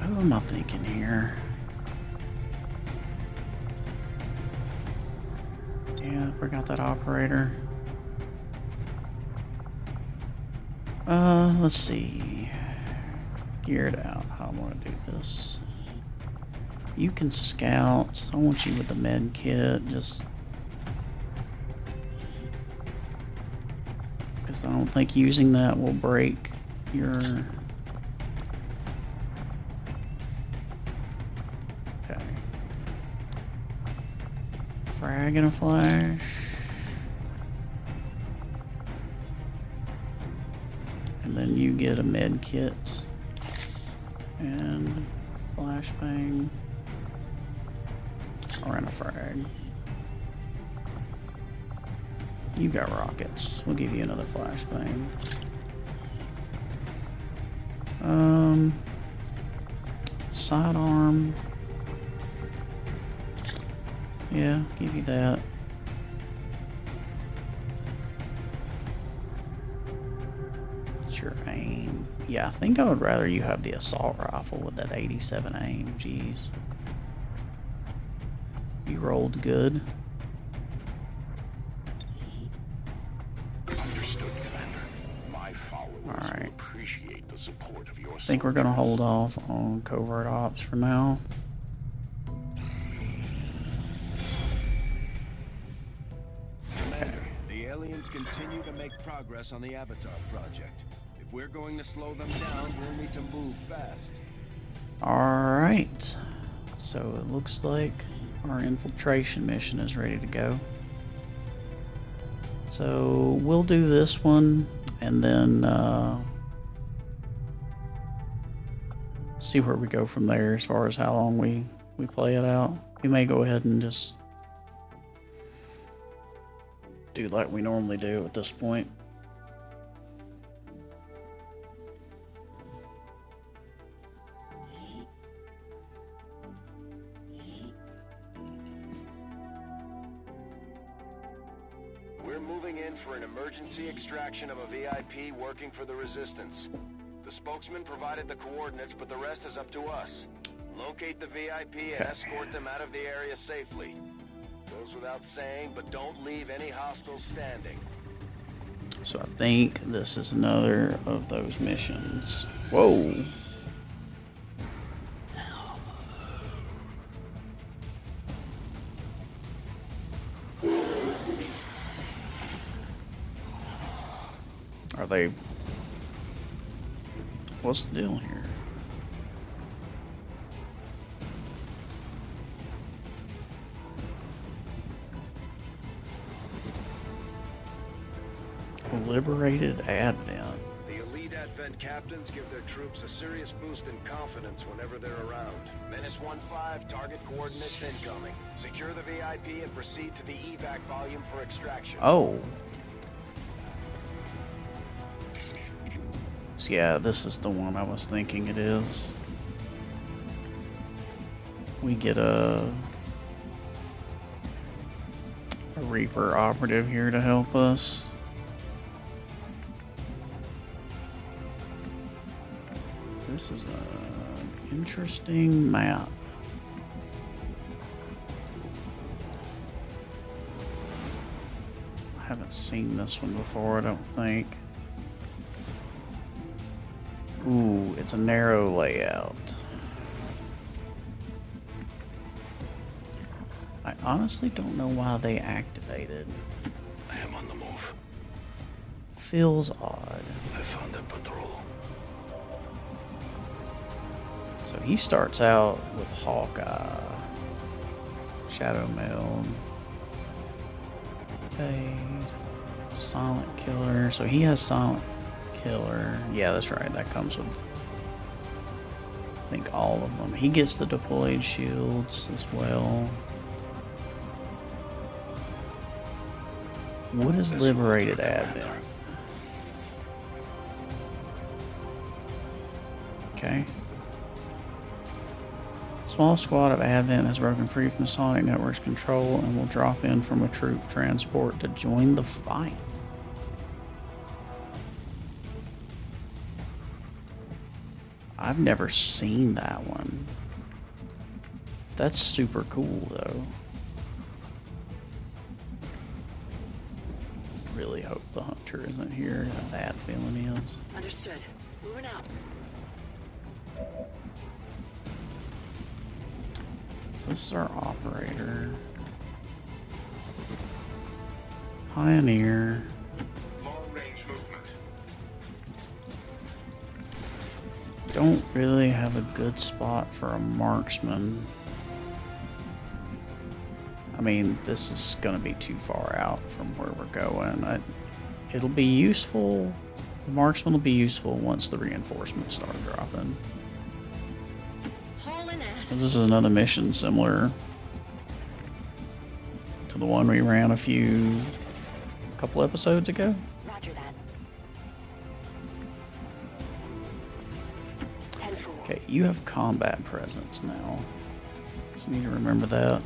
Who am I thinking here? Yeah, I forgot that operator. Let's see. Geared out. How I want to do this. You can scout. I want you with the med kit. Just because I don't think using that will break your. Okay. Frag and a flash. And then you get a med kit. And flashbang. Or in a frag. You got rockets. We'll give you another flashbang. Sidearm. Yeah, give you that. What's your aim? Yeah, I think I would rather you have the assault rifle with that 87 aim. Jeez. You rolled good. Understood, Commander. My followers Alright. will appreciate the support of your I think we're gonna hold off on covert ops for now. Commander, the aliens continue to make progress on the Avatar project. If we're going to slow them down, we'll need to move fast. Alright. So it looks like our infiltration mission is ready to go. So we'll do this one and then see where we go from there as far as how long we play it out. We may go ahead and just do like we normally do at this point. We're moving in for an emergency extraction of a VIP working for the Resistance. The spokesman provided the coordinates, but the rest is up to us. Locate the VIP and escort them out of the area safely. Goes without saying, but don't leave any hostiles standing. So I think this is another of those missions. Whoa! Are they... What's the deal here? Liberated Advent. The elite Advent captains give their troops a serious boost in confidence whenever they're around. Menace 1-5, target coordinates incoming. Secure the VIP and proceed to the evac volume for extraction. Oh. So yeah, this is the one I was thinking it is. We get a Reaper operative here to help us. This is an interesting map. I haven't seen this one before, I don't think. Ooh, it's a narrow layout. I honestly don't know why they activated. I am on the move. Feels odd. I found a patrol. So So he starts out with Hawkeye, Shadow Meld, Fade, Silent Killer. So he has Silent Killer. Yeah, that's right. That comes with, I think, all of them. He gets the deployed shields as well. What is liberated Advent? Okay. Small squad of Advent has broken free from the Sonic Network's control and will drop in from a troop transport to join the fight. I've never seen that one. That's super cool though. Really hope the hunter isn't here. A bad feeling he is. Understood. Moving out. So this is our operator. Pioneer. Long-range movement. Don't really have a good spot for a marksman. I mean, this is going to be too far out from where we're going. It'll be useful. The marksman will be useful once the reinforcements start dropping. Haul an ass. This is another mission similar to the one we ran a couple episodes ago. Roger that. 10-4. Okay, you have combat presence now. Just need to remember that.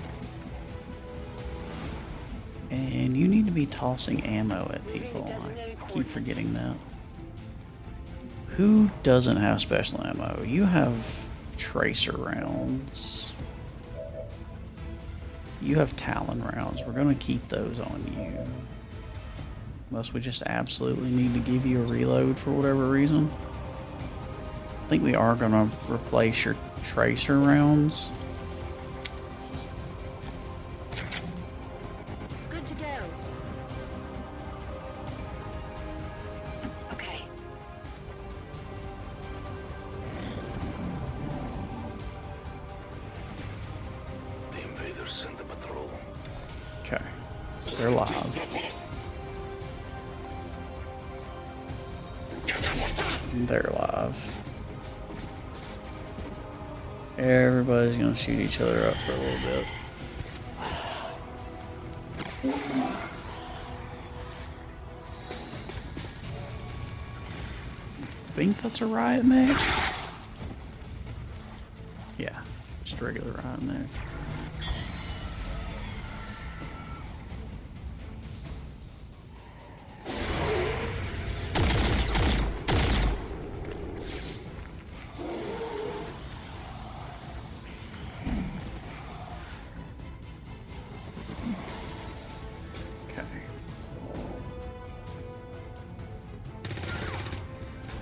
And And you need to be tossing ammo at people. I keep forgetting that. Who doesn't have special ammo? You have tracer rounds. You have Talon rounds. We're going to keep those on you. Unless we just absolutely need to give you a reload for whatever reason. I think we are going to replace your tracer rounds. Good to go. Okay. The invaders sent a patrol. Okay. They're live. They're live. Everybody's gonna shoot each other up for a little bit. I think that's a riot mech? Yeah, just a regular riot mech.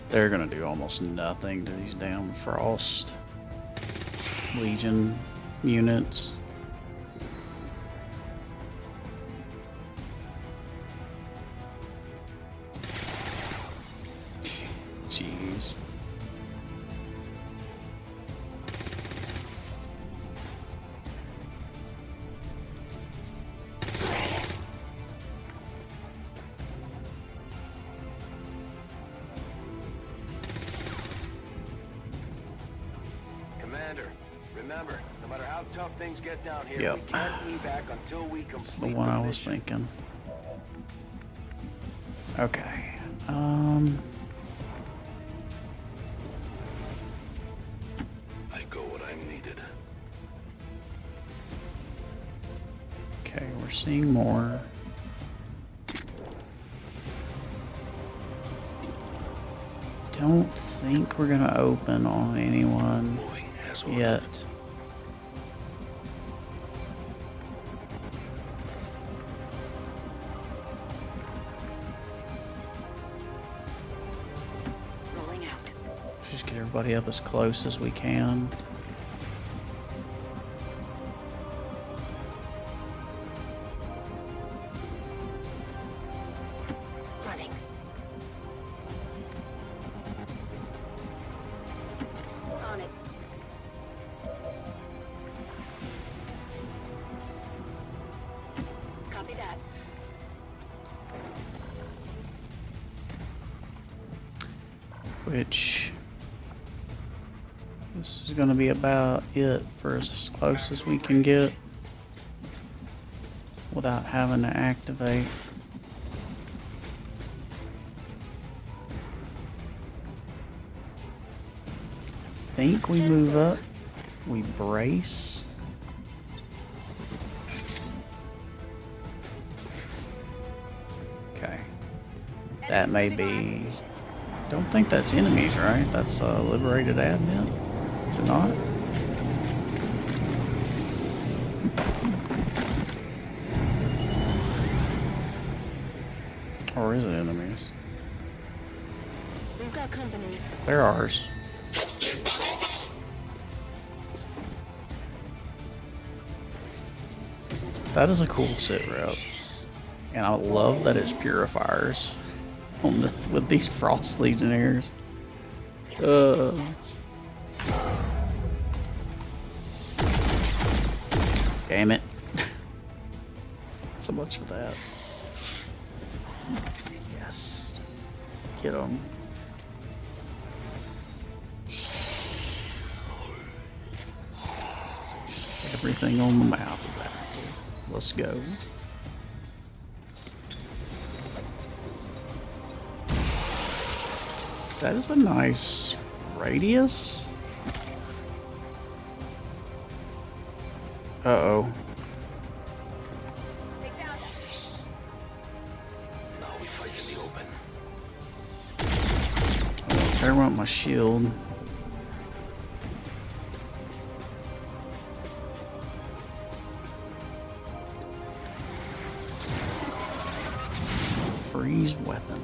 They're gonna do almost nothing to these damn Frost Legion units. Jeez. Remember, no matter how tough things get down here, Yep. we can't evac until we complete That's the one I was mission. thinking. Okay. I go when I'm needed. Okay, we're seeing more. Don't think we're gonna open on anyone Moving as ordered. yet. Rolling out. Just get everybody up as close as we can. Running. On it. which this is going to be about it for as close as we can get without having to activate. I think we move up, we brace. Okay, that may be, don't think that's enemies, right? That's liberated admin, is it not? Or is it enemies? We've got company. They're ours. That is a cool sit rep, and I love that it's purifiers on the, with these frost legionnaires. Damn it! So much for that. Yes, get them. Everything on the map is active. Let's go. That is a nice radius. Uh-oh. Now we fight in the open. Oh, there went my shield. Freeze weapon.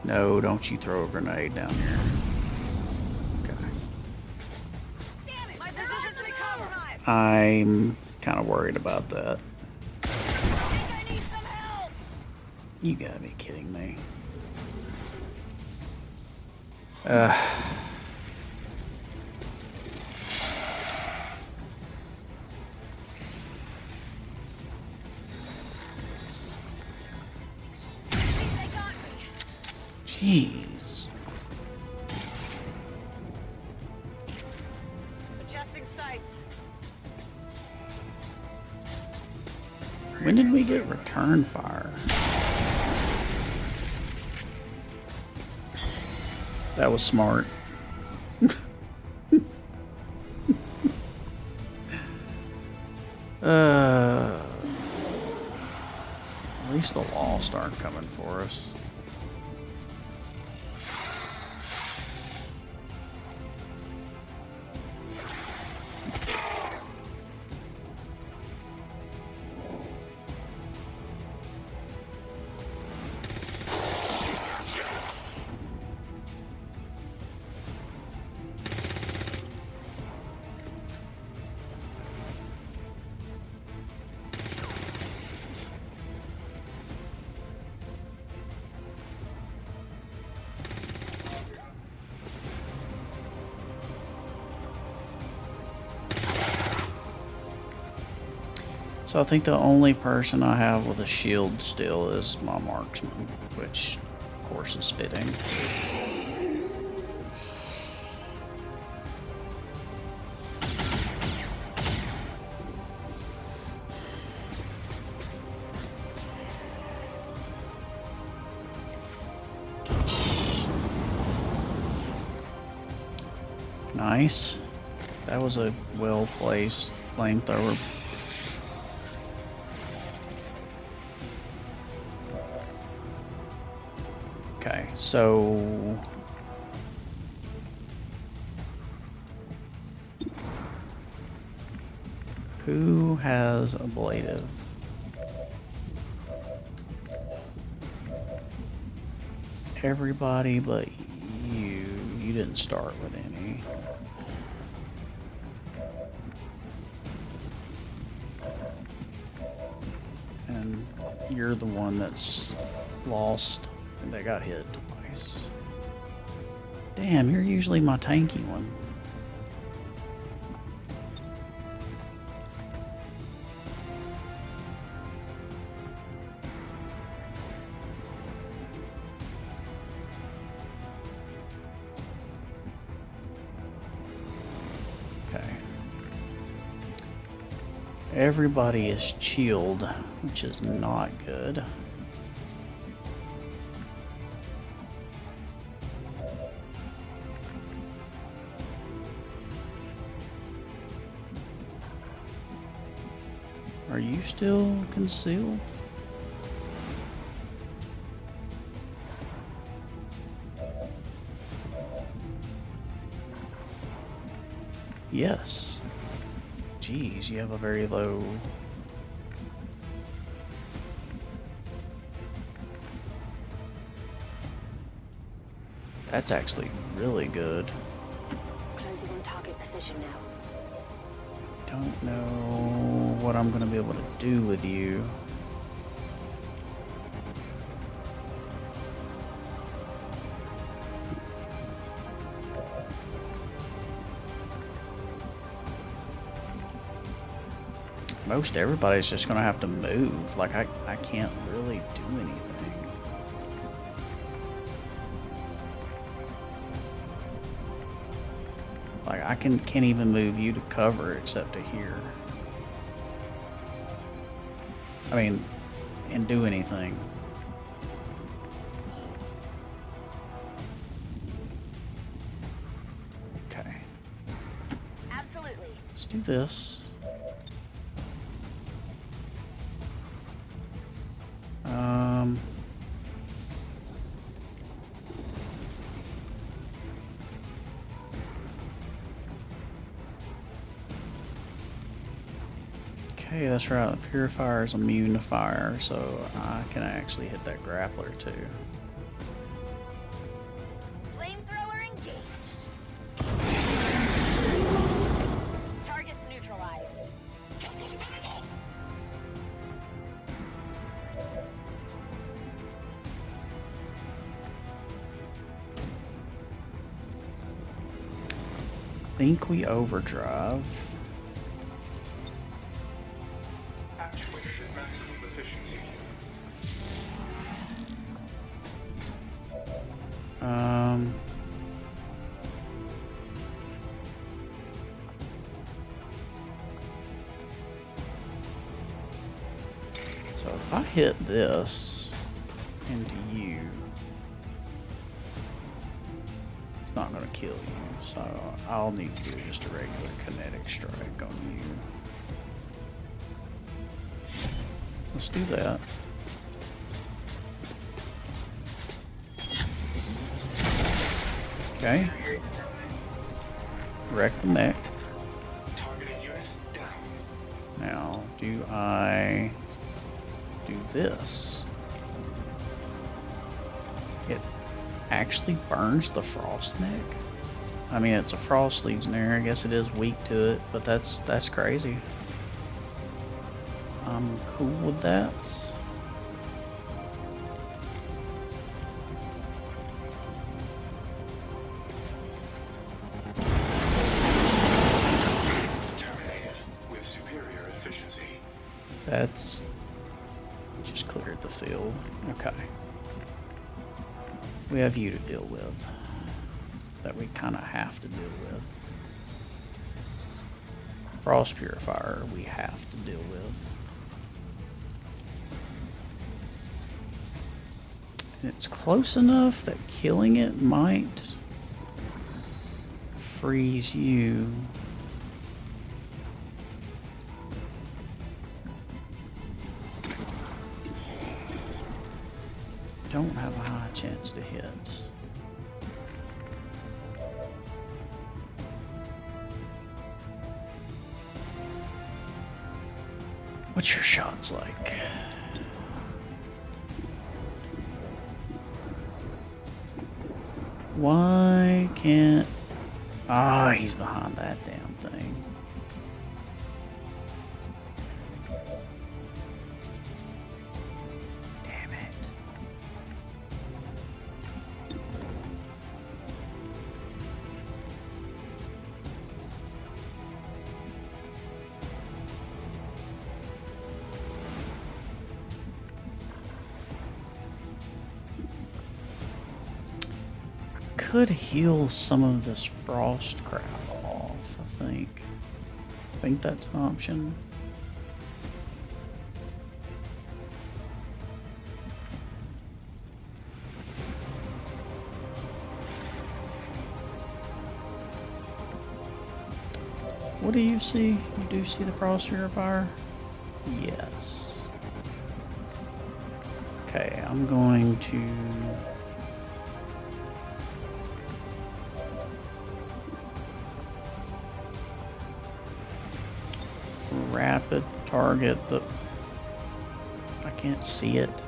No, don't you throw a grenade down here. Okay. Damn it! My position's compromised. I'm kind of worried about that. I think I need some help. You gotta be kidding me. They got me. Jeez. Adjusting sights. When did we get return fire? That was smart. At least the Lost aren't coming for us. So I think the only person I have with a shield still is my marksman, which of course is fitting. Nice. That was a well-placed flamethrower. Okay, so who has ablative? Everybody but you. You didn't start with any. And you're the one that's lost. And they got hit twice. Damn, you're usually my tanky one. Everybody is chilled, which is not good. Are you still concealed? Yes. Geez, you have a very low... That's actually really good. Closing on target position now. Don't know what I'm gonna be able to do with you. Most everybody's just gonna have to move. Like I can't really do anything. Like I can't even move you to cover except to here. I mean, and do anything. Okay. Absolutely. Let's do this. Okay, that's right. The purifier is immune to fire, so I can actually hit that grappler too. Flamethrower engaged. Targets neutralized. I think we overdrive. Actuated at maximum efficiency. So if I hit this into you, it's not going to kill you. So I'll need to do just a regular kinetic strike on you. Let's do that. Okay. Wreck the mech. Targeted unit down. Now, do I do this? It actually burns the frost neck. I mean, it's a frost legionnaire. I guess it is weak to it, but that's crazy. I'm cool with that. Terminated with superior efficiency. That's just cleared the field. Okay. We have you to deal with. That we kind of have to deal with. Frost Purifier we have to deal with. And it's close enough that killing it might freeze you. Don't have a high chance to hit. What's your shots like? Why can't... Ah, he's behind that damn thing. Damn it. Could heal some of this frost crap off, I think. I think that's an option. What do you see? You do see the crosshair fire? Yes. Okay, I'm going to rapid target the... I can't see it.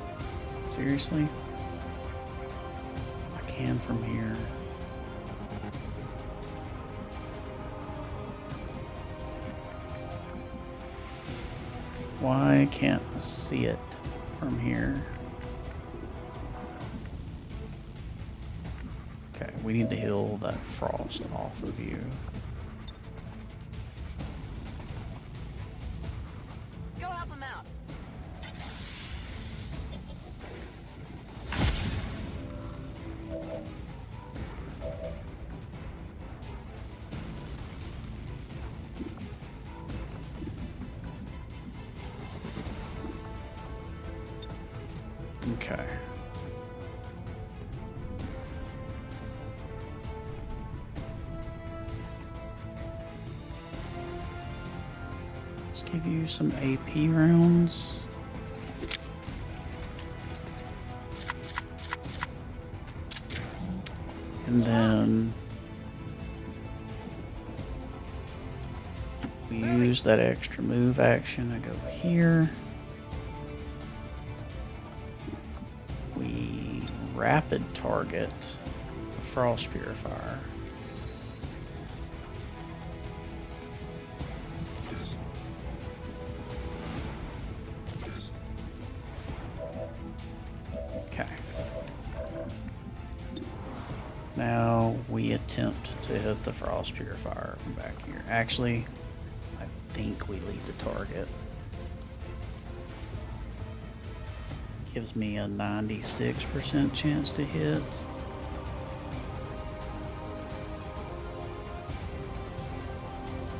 Seriously? I can from here. Why can't I see it from here? Okay, we need to heal that frost off of you. Go help him out. Okay. Let's give you some AP rounds. And then we use that extra move action. I go here. We rapid target the frost purifier. Okay. Now we attempt to hit the frost purifier from back here. Actually, I think we lead the target. Gives me a 96% chance to hit.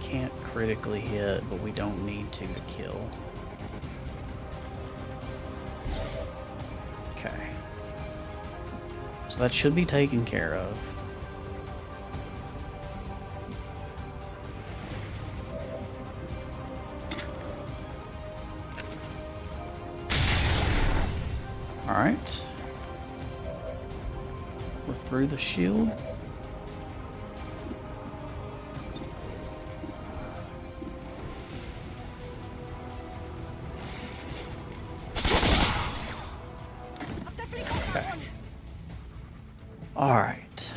Can't critically hit, but we don't need to kill. Okay. So that should be taken care of. Alright. We're through the shield. Okay. Alright.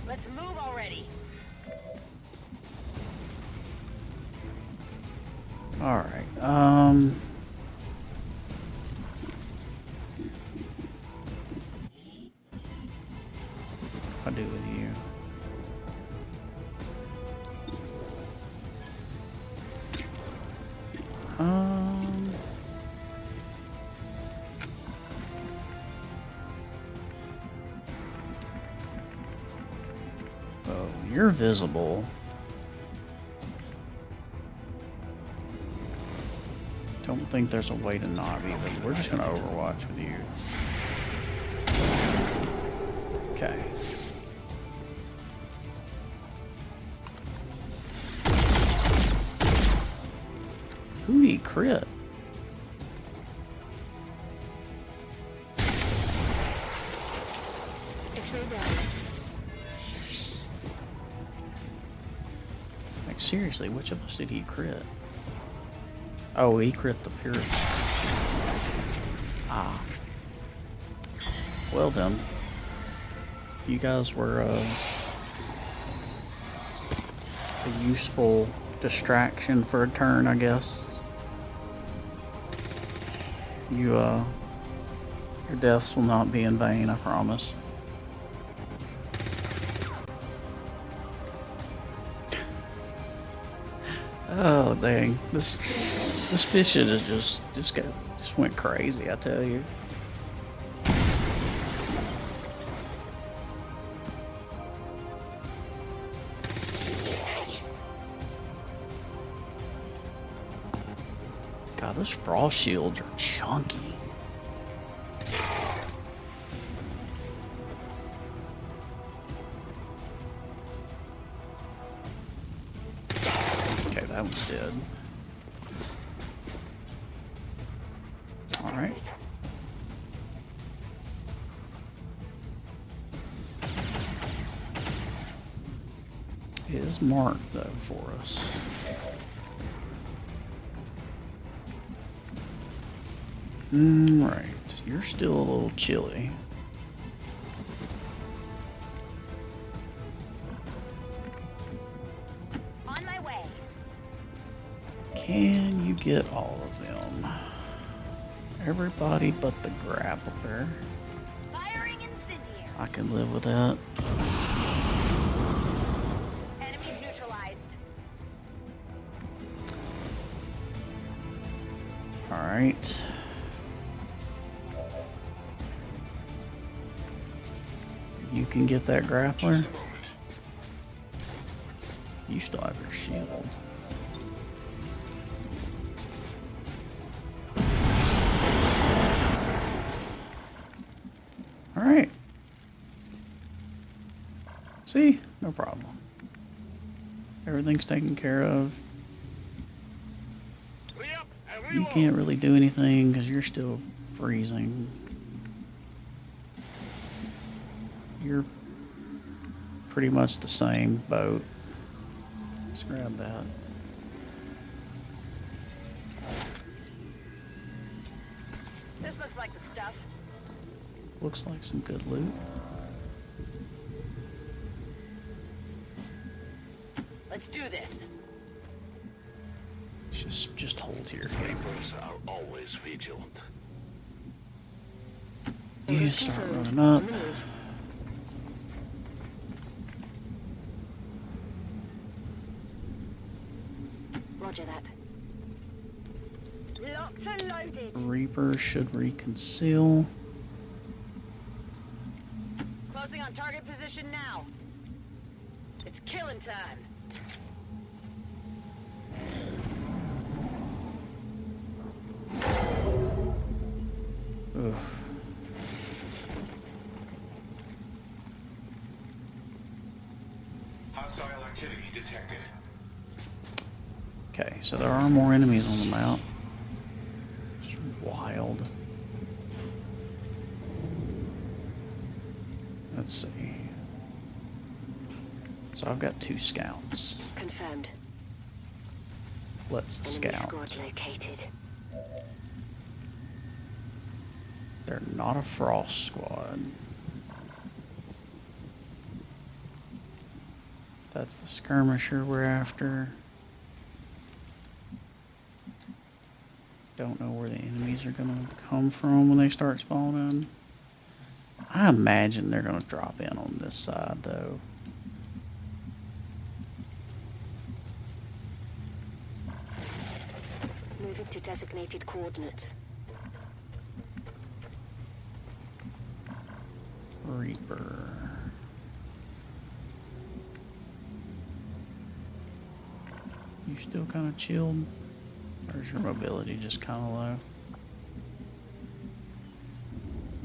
Let's move already. Alright, I'll do with you. Oh, you're visible. Don't think there's a way to not be, but we're just gonna overwatch with you. Okay. Who he crit? Like seriously, which of us did he crit? Oh, he crit the purifier. Ah. Well then. You guys were a useful distraction for a turn, I guess. Your deaths will not be in vain, I promise. Oh dang, this mission is just went crazy, I tell you. God, those frost shields are chunky. that one's dead. Alright. It is marked though for us. Right. You're still a little chilly. On my way. Can you get all of them? Everybody but the grappler. Firing incendiary. I can live with that. Enemies neutralized. Alright. You can get that grappler. You still have your shield. Alright. See? No problem. Everything's taken care of. You can't really do anything because you're still freezing. You're pretty much the same boat. Let's grab that. This looks like the stuff. Looks like some good loot. Let's do this. Just hold here. Reapers are always vigilant. You start running up. Roger that. Locked and loaded. Reaper should reconceal. Closing on target position now. It's killing time. Ugh. Hostile activity detected. Okay, so there are more enemies on the map. It's wild. Let's see. So I've got 2 scouts. Confirmed. Let's scout. located. They're not a frost squad. That's the skirmisher we're after. Don't know where the enemies are gonna come from when they start spawning. I imagine they're gonna drop in on this side though. Moving to designated coordinates. Reaper. You still kind of chilled? Or is your mobility just kind of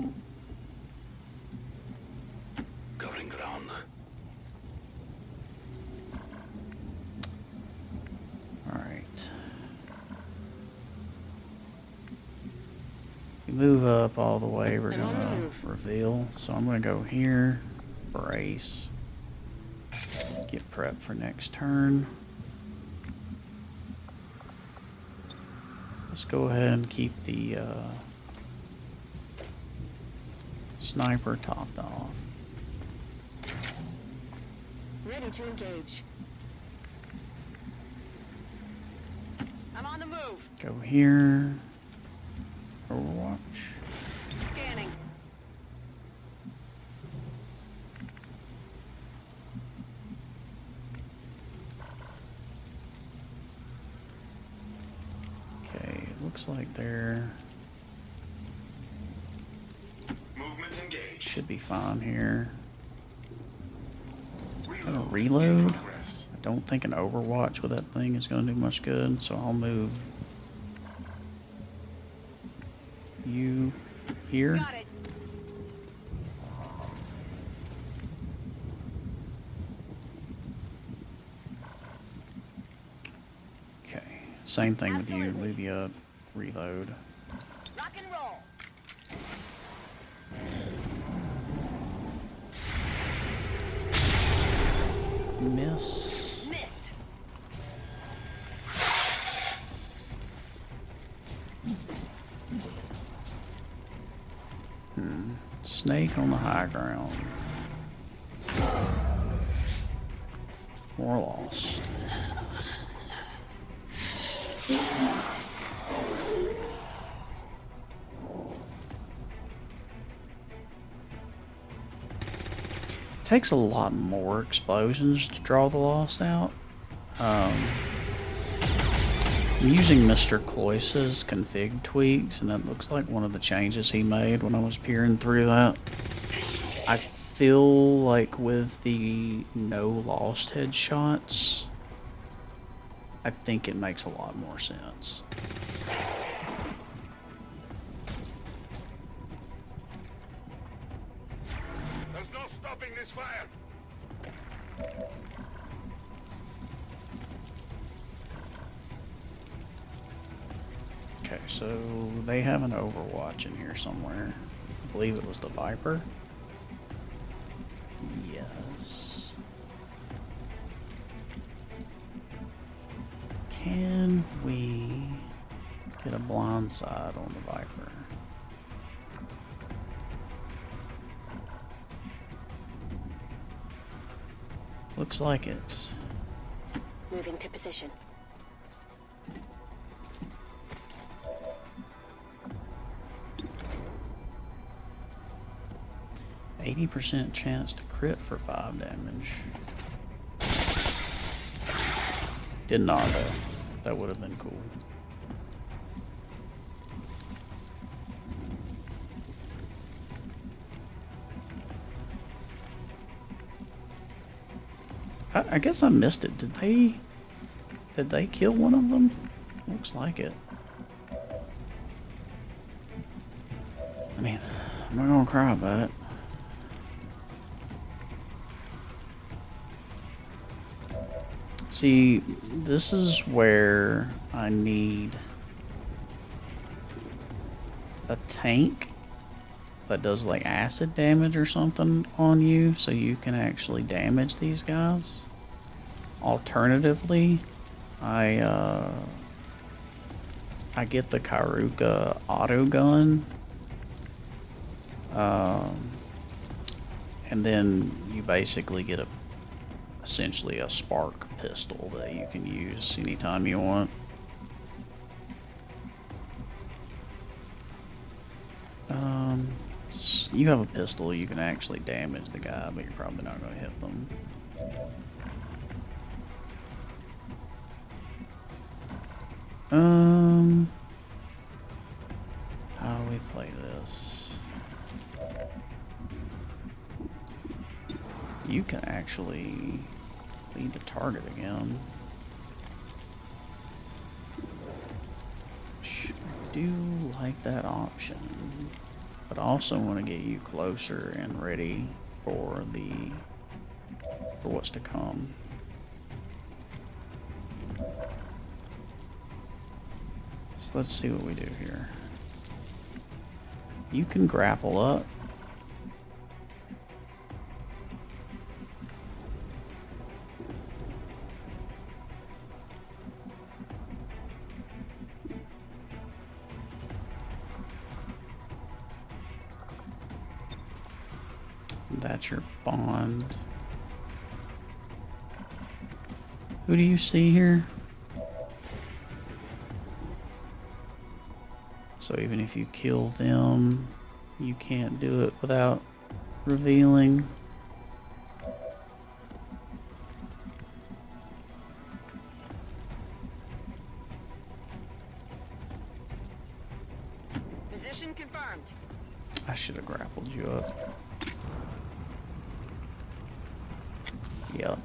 low? Covering ground. Alright. We move up all the way, we're gonna reveal. So I'm gonna go here, brace, get prepped for next turn. Let's go ahead and keep the sniper topped off. Ready to engage. I'm on the move. Go here. Overwatch. Scanning. Okay, it looks like they're Movement engaged. should be fine here. Gonna reload. I don't think an Overwatch with that thing is gonna do much good, so I'll move you here. Got it. Same thing with you. Leave you up. Reload. Rock and roll. Miss. Missed. Snake on the high ground. More lost. Takes a lot more explosions to draw the lost out. I'm using Mr. Cloyce's config tweaks, and that looks like one of the changes he made when I was peering through that. I feel like with the no lost headshots, I think it makes a lot more sense. There's no stopping this fire. Okay, so they have an Overwatch in here somewhere. I believe it was the Viper. Yes. Can we get a blind side on the Viper? Looks like it. Moving to position. %80 chance to crit for 5 damage. Did not though. That would have been cool. I guess I missed it. Did they kill one of them? Looks like it. I mean, I'm not gonna cry about it. See, this is where I need a tank that does like acid damage or something on you so you can actually damage these guys. Alternatively, I get the Karuka auto gun, and then you basically get essentially a spark pistol that you can use anytime you want. You have a pistol, you can actually damage the guy, but you're probably not going to hit them. How do we play this? You can actually lead the target again. I do like that option, but I also want to get you closer and ready for what's to come. So let's see what we do here. You can grapple up. That's your bond. Who do you see here? So even if you kill them, you can't do it without revealing. Position confirmed. I should have grappled you up. Yep.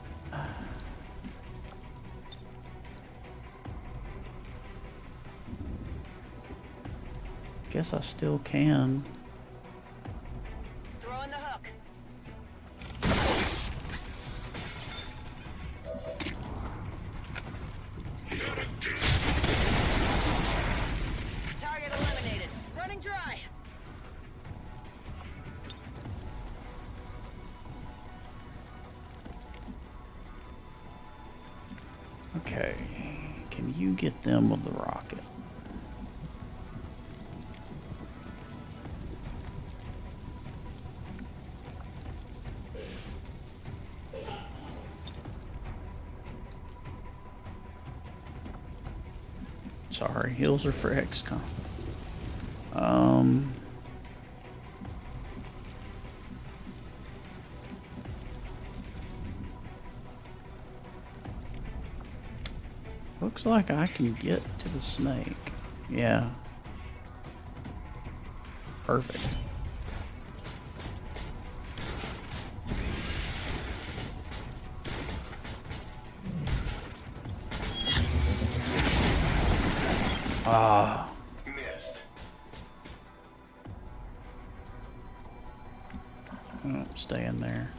Guess I still can. Throwing the hook. Okay, can you get them with the rocket? Sorry, heals are for XCOM. Looks like I can get to the snake. Yeah. Perfect. Ah. Missed. Oh, stay in there.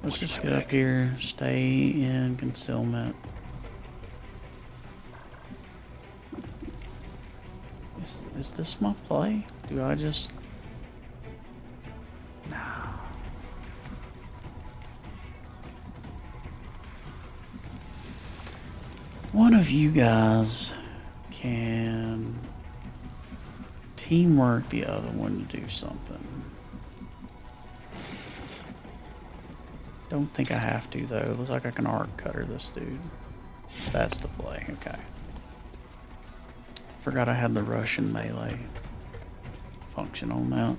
Let's just get up here, stay in concealment. Is this my play? Do I just... No. One of you guys can teamwork the other one to do something. Don't think I have to though. Looks like I can arc cutter this dude. That's the play. Okay. Forgot I had the Russian melee function on that.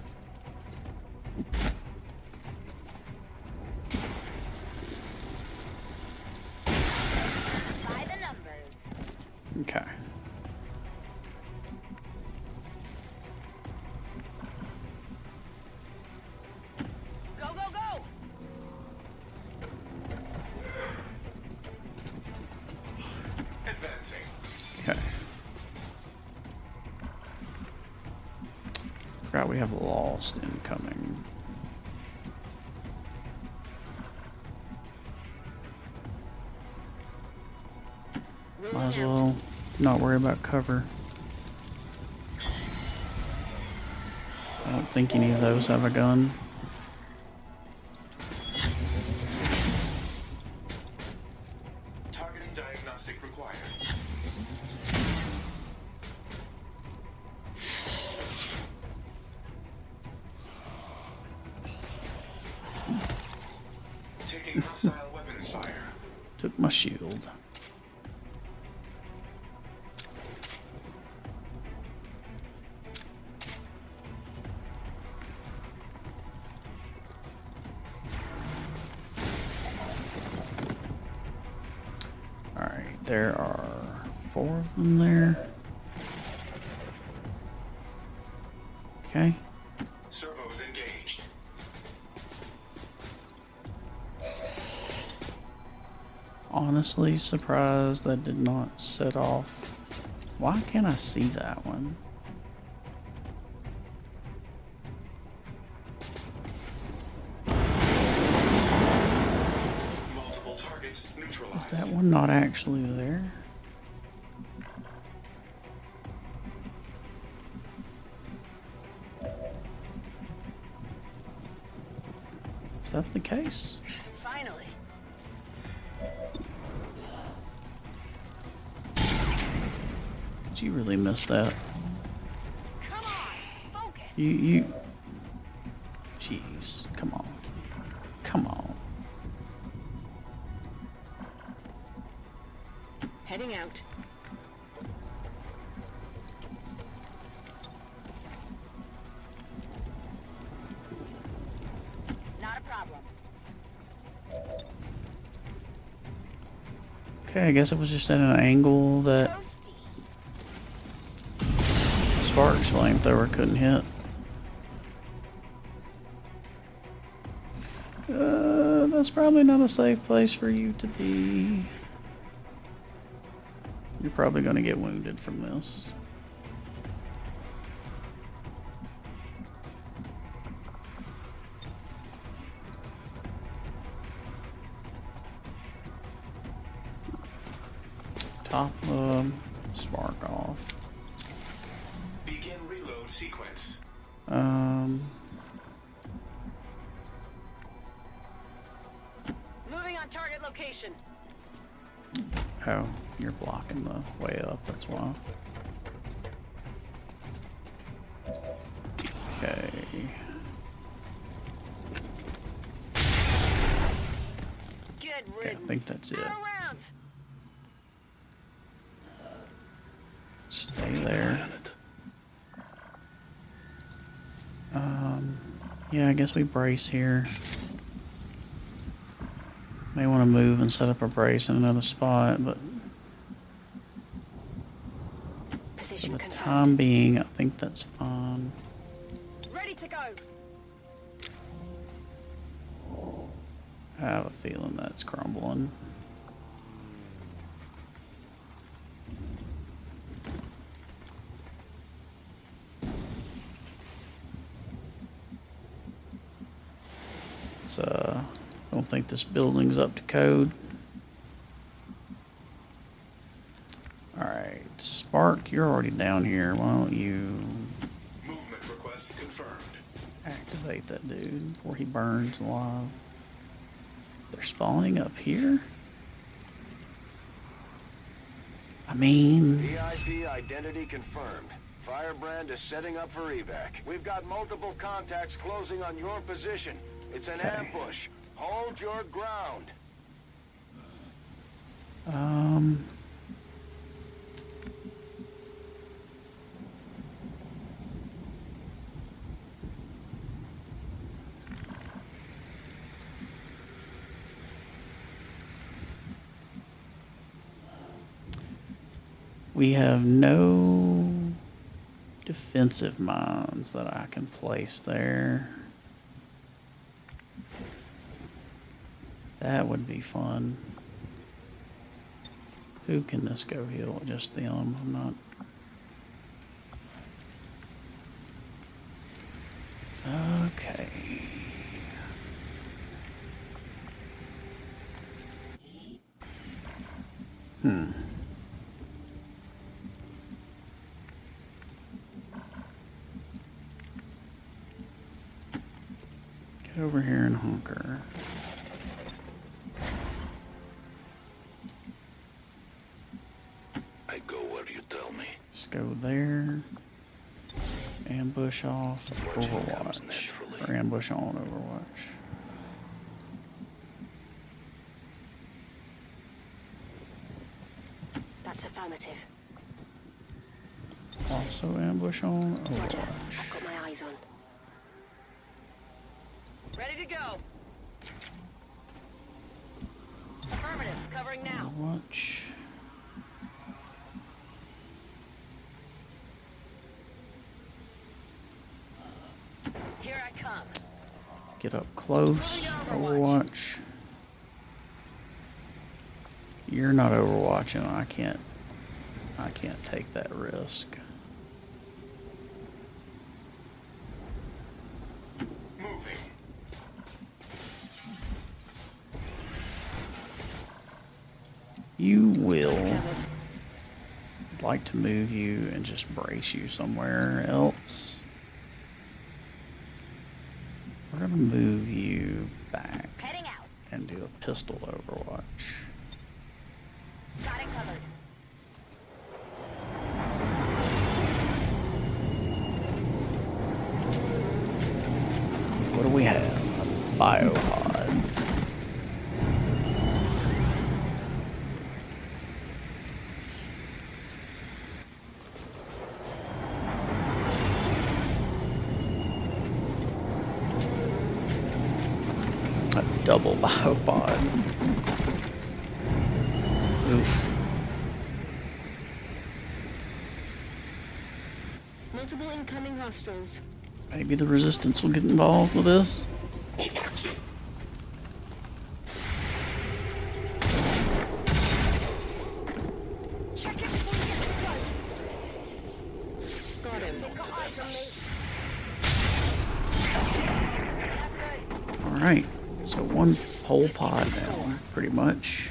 By the numbers. Okay. Go, go, go! Advancing. Okay. Forgot we have Lost incoming. Might as well not worry about cover. I don't think any of those have a gun. Targeting diagnostic required. Taking hostile weapons fire. Took my shield. Alright, there are 4 of them there. Okay. Servos engaged. Honestly surprised that did not set off. Why can't I see that one? Multiple targets Is neutralized. that one not actually there? Is that the case? Finally. Did you really miss that? Come on, focus. You Jeez, come on. Come on. Heading out. Not a problem. Okay, I guess it was just at an angle that Spark's flamethrower couldn't hit. That's probably not a safe place for you to be. You're probably going to get wounded from this. top spark off. Begin reload sequence. Moving on target location. Oh, you're blocking the way up, that's why. Okay. Good Okay, I riddance. think that's it. Out of rounds. Stay there. Yeah, I guess we brace here. May want to move and set up a brace in another spot, but for Position the confirmed. time being, I think that's fine. Ready to go. I have a feeling that's crumbling. I don't think this building's up to code. Alright, Spark, you're already down here. Why don't you Movement request confirmed. activate that dude before he burns alive? They're spawning up here? I mean... VIP identity confirmed. Firebrand is setting up for evac. We've got multiple contacts closing on your position. It's an ambush. Hold your ground. We have no defensive mines that I can place there. That would be fun. Who can this go heal? Just them. I'm not. Okay. Get over here and hunker. I go where you tell me. Just go there. Ambush off Overwatch. Or ambush on Overwatch. That's affirmative. Also ambush on Roger. I've Overwatch. got my eyes on. Ready to go. Affirmative. Covering now. Overwatch. Here I come. Get up close. Overwatch. You're not overwatching. I can't take that risk. Moving. You will. I'd like to move you and just brace you somewhere else. We're gonna move you back Heading out. and do a pistol Overwatch. Got it covered. What do we have? A biopod. A double biopod. Oof. Multiple incoming hostiles. Maybe the Resistance will get involved with this. Check it before you get too close. Got him. They've got eyes on me. Alright, so one whole pod down, pretty much.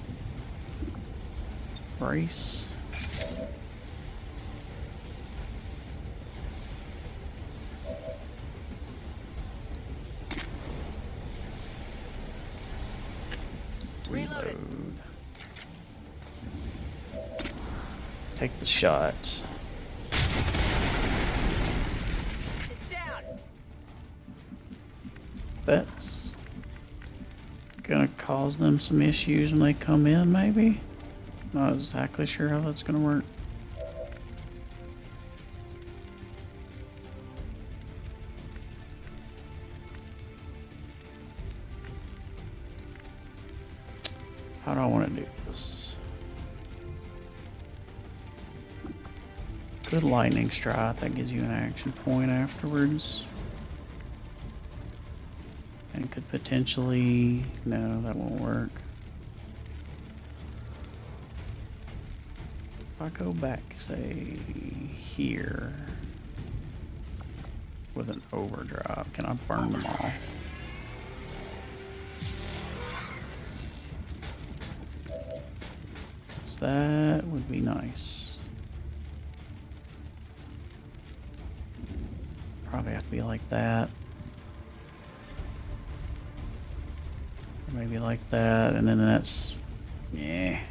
Take the shots. It's down. That's gonna cause them some issues when they come in, maybe? Not exactly sure how that's gonna work. How do I want to do this? Good lightning strike, that gives you an action point afterwards. And could potentially... no, that won't work. If I go back, say, here with an overdrive, can I burn them all? So that would be nice. Probably have to be like that. Or maybe like that, and then that's... yeah.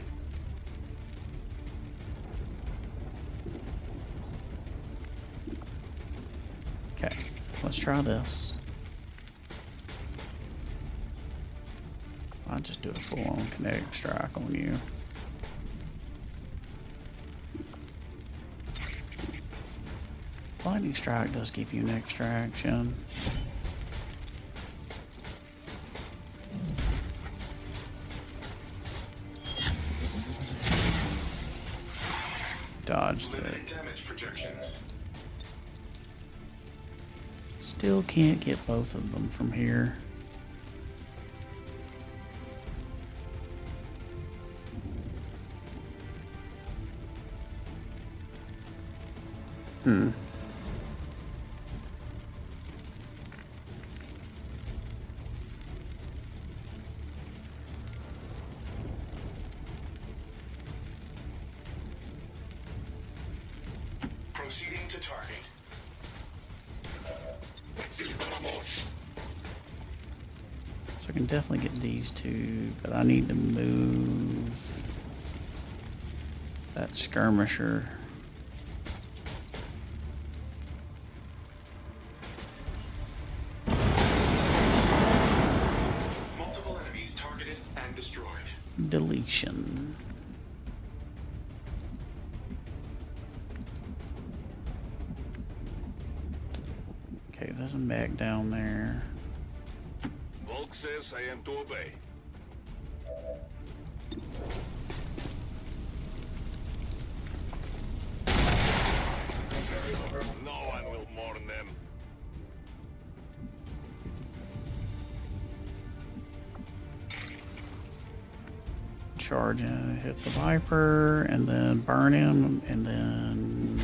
Okay, let's try this. I'll just do a full-on kinetic strike on you. Lightning strike does give you an extra action. Dodged it. Damage projections. Still can't get both of them from here. Proceeding to target. So I can definitely get these two, but I need to move that skirmisher. Multiple enemies targeted and destroyed. Deletion. Okay, there's a mech down there. Volk says I am to obey. No one will mourn them. Charge in, hit the Viper, and then burn him, and then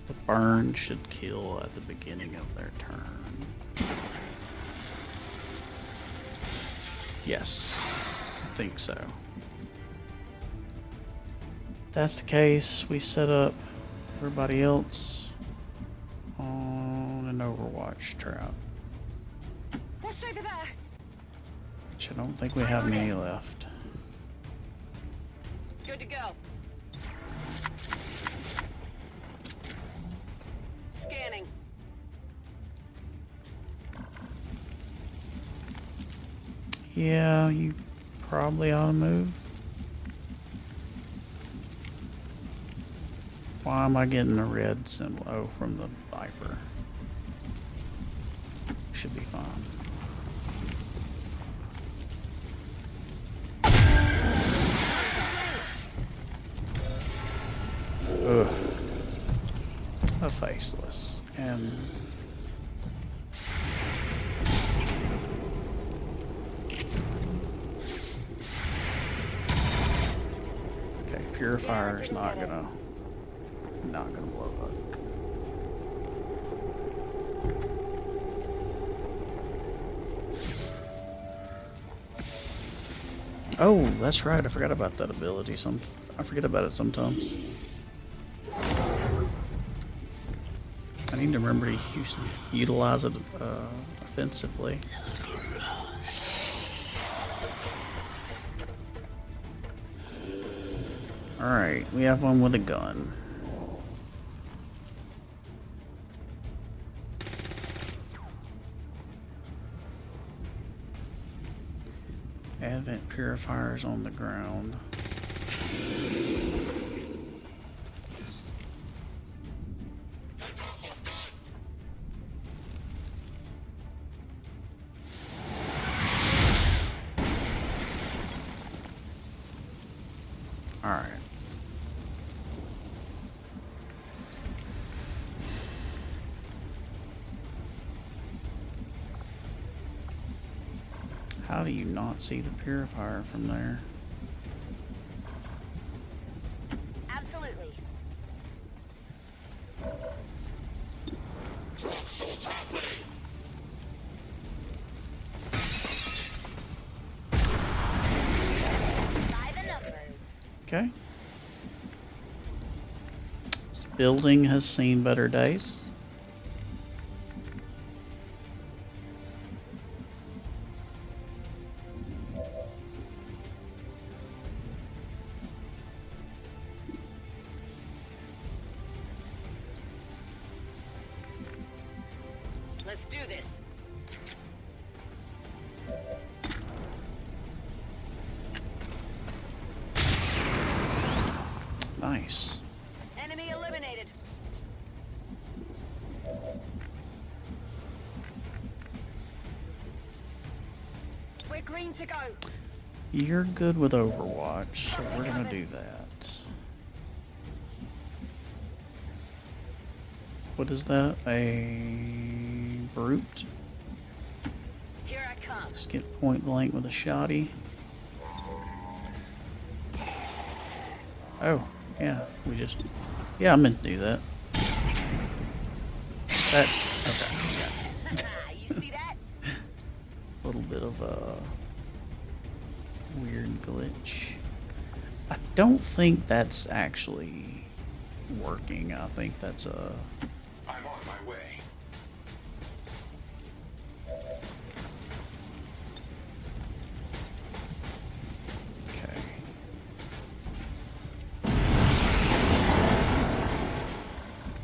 the burn should kill at the beginning of their turn. Yes, I think so. If that's the case, we set up everybody else on an Overwatch trap. What's over there? Which I don't think we have many left. Good to go. Scanning. Yeah, you probably ought to move. Why am I getting a red symbol? Oh, from the Viper. Should be fine. Ugh. A faceless. And okay, Purifier's not gonna blow up. Oh, that's right. I forgot about that ability. I forget about it sometimes. I need to remember to utilize it offensively. Alright, we have one with a gun. vent purifiers on the ground. Alright. How do you not see the purifier from there? Absolutely. By the numbers. Okay. This building has seen better days. Let's do this. Nice. Enemy eliminated. We're green to go. You're good with Overwatch, so we're gonna do that. What is that? A brute? Here I come. Just get point blank with a shotty. Oh, yeah, we just... Yeah, I meant to do that. That... Okay, yeah. You see that? A little bit of a weird glitch. I don't think that's actually working. I think that's a... I'm on my way. Okay.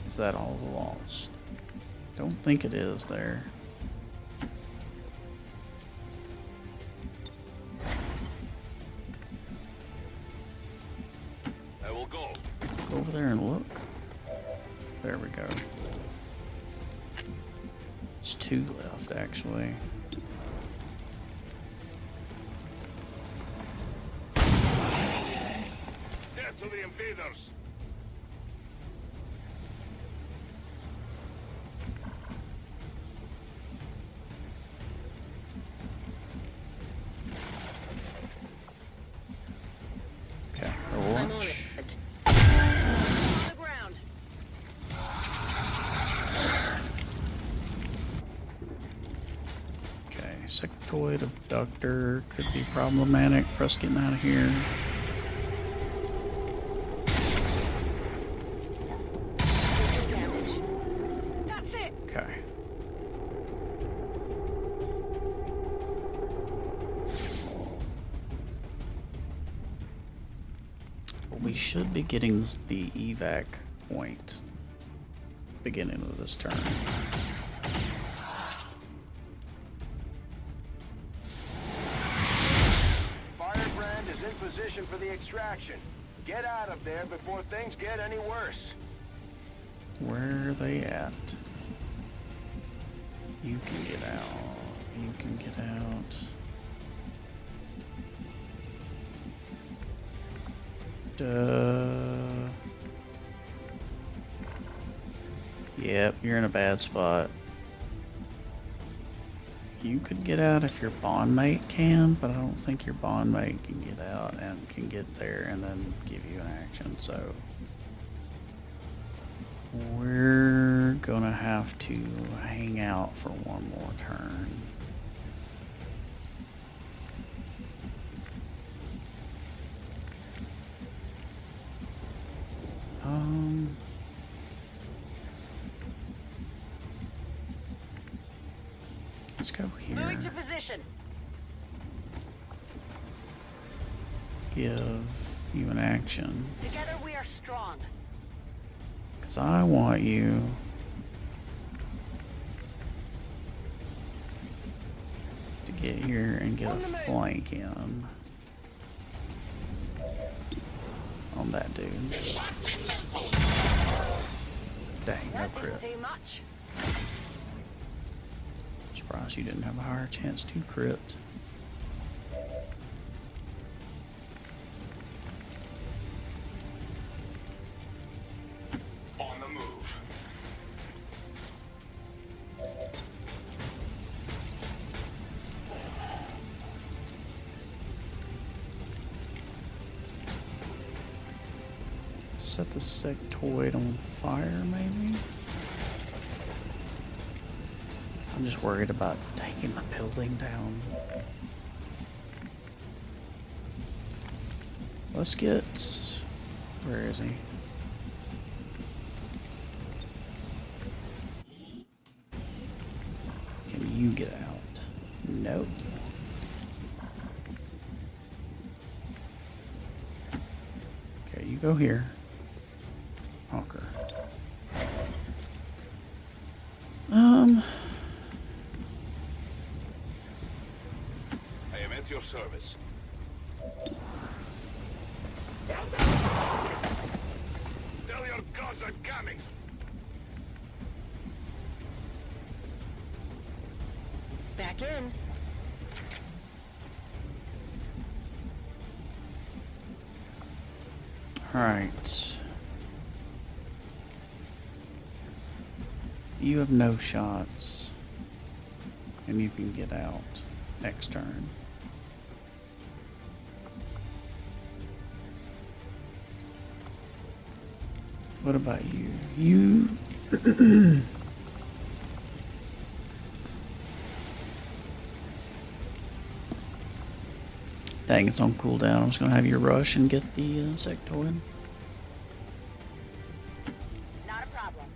Is that all lost? Don't think it is there. I will go. Go over there and look. There we go. There's two left, actually. Death to the invaders. Okay, I'm on Overwatch. it. On the ground. Okay, sectoid abductor could be problematic for us getting out of here. Damage. That's it. Okay. Well, we should be getting the evac point beginning of this turn. Firebrand is in position for the extraction. Get out of there before things get any worse. Where are they at? You can get out. You can get out. Duh. Yep, you're in a bad spot. You could get out if your bond mate can, but I don't think your bond mate can get out and can get there and then give you an action, so we're gonna have to hang out for one more turn. Let's go here. Moving to position. Give you an action. Together we are strong. Because I want you to get here and get a flank in on that dude. Dang, no crit. Too much. Surprised you didn't have a higher chance to crit. On the move. Set the sectoid on fire, maybe? I'm just worried about taking the building down. Let's get... Where is he? Can you get out? Nope. Okay, you go here. Honker. I am at your service. Tell your gods I'm coming. Back in. Alright. You have no shots. And you can get out next turn. What about you? You... Dang, it's on cooldown. I'm just gonna have you rush and get the sectoid. Not a problem.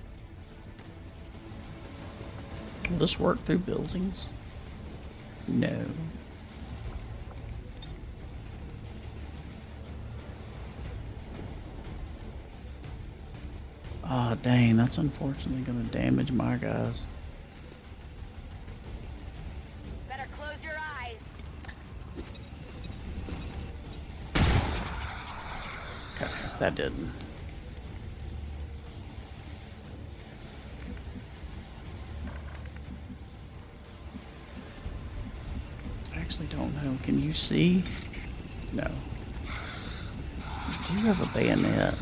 Will this work through buildings? No. Ah, dang, that's unfortunately gonna damage my guys. Better close your eyes. Okay, that didn't. I actually don't know. Can you see? No. Do you have a bayonet?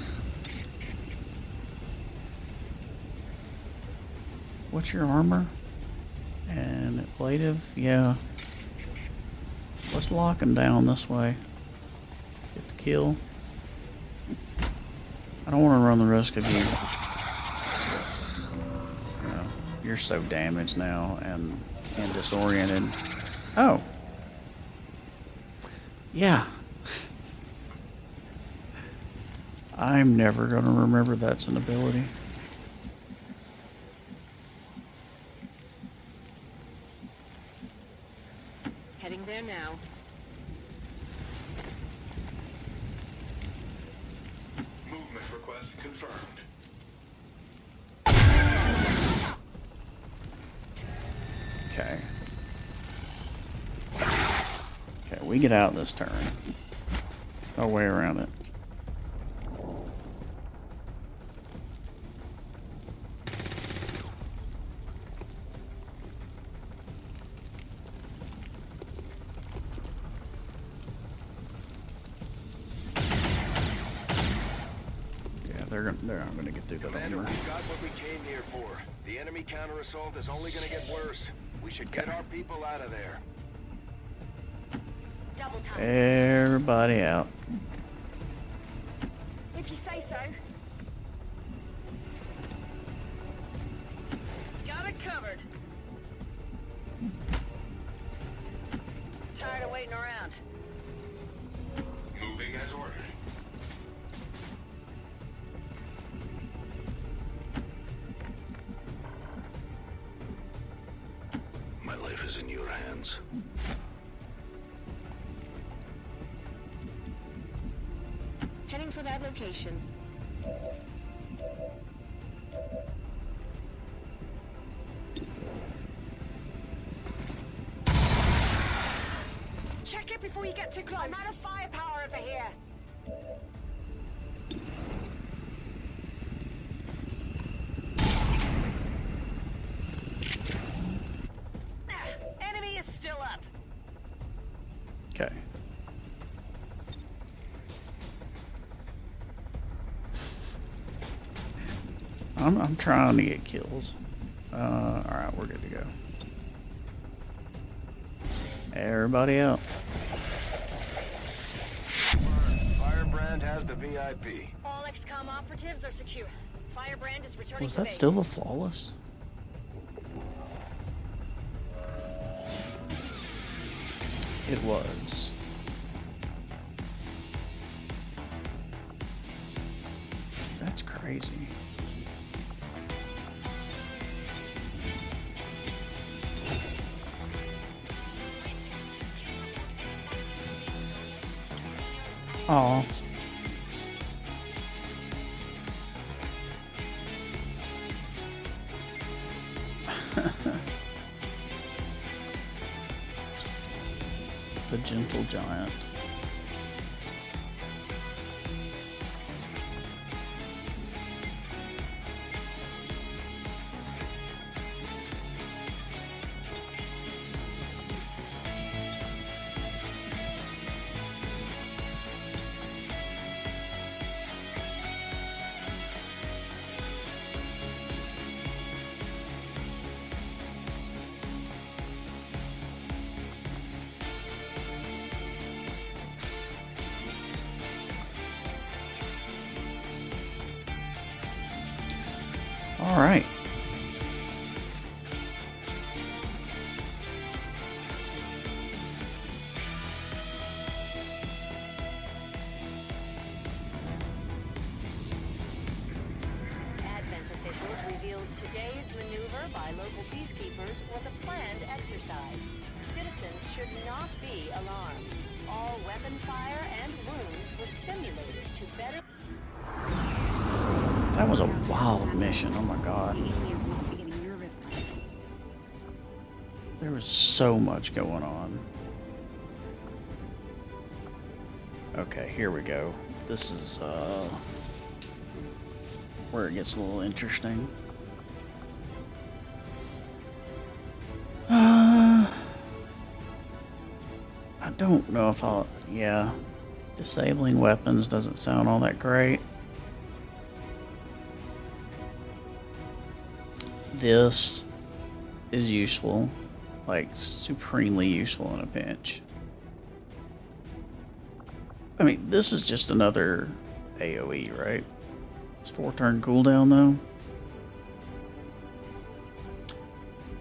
What's your armor? And ablative? Yeah. Let's lock him down this way. Get the kill. I don't want to run the risk of you. You know, you're so damaged now and disoriented. Oh. Yeah. I'm never going to remember that's an ability. Heading there now. Movement request confirmed. Okay. Okay, we get out this turn. No way around it. They're not gonna get through that Commander, armor. we've got what we came here for. The enemy counter-assault is only gonna get worse. We should get our people out of there. Double time. Everybody out. If you say so. Got it covered. Tired of waiting around. Moving as ordered. My life is in your hands. Heading for that location. Check it before you get too close. I'm out of firepower over here. Enemy is still up. Okay. I'm trying to get kills. Alright, we're good to go. Everybody out. Firebrand has the VIP. All XCOM operatives are secure. Firebrand is returning Was to that base. still the flawless? It was. That's crazy. Oh. The gentle giant. All right. Advent officials revealed today's maneuver by local peacekeepers was a planned exercise. Citizens should not be alarmed. All weapon fire and wounds were simulated to better... That was a wild mission. Oh my god. Aliens must be getting nervous by now. There was so much going on. Okay, here we go. This is where it gets a little interesting. I don't know if I'll... Yeah. Disabling weapons doesn't sound all that great. This is useful. Like, supremely useful in a pinch. I mean, this is just another AoE, right? It's 4-turn cooldown, though.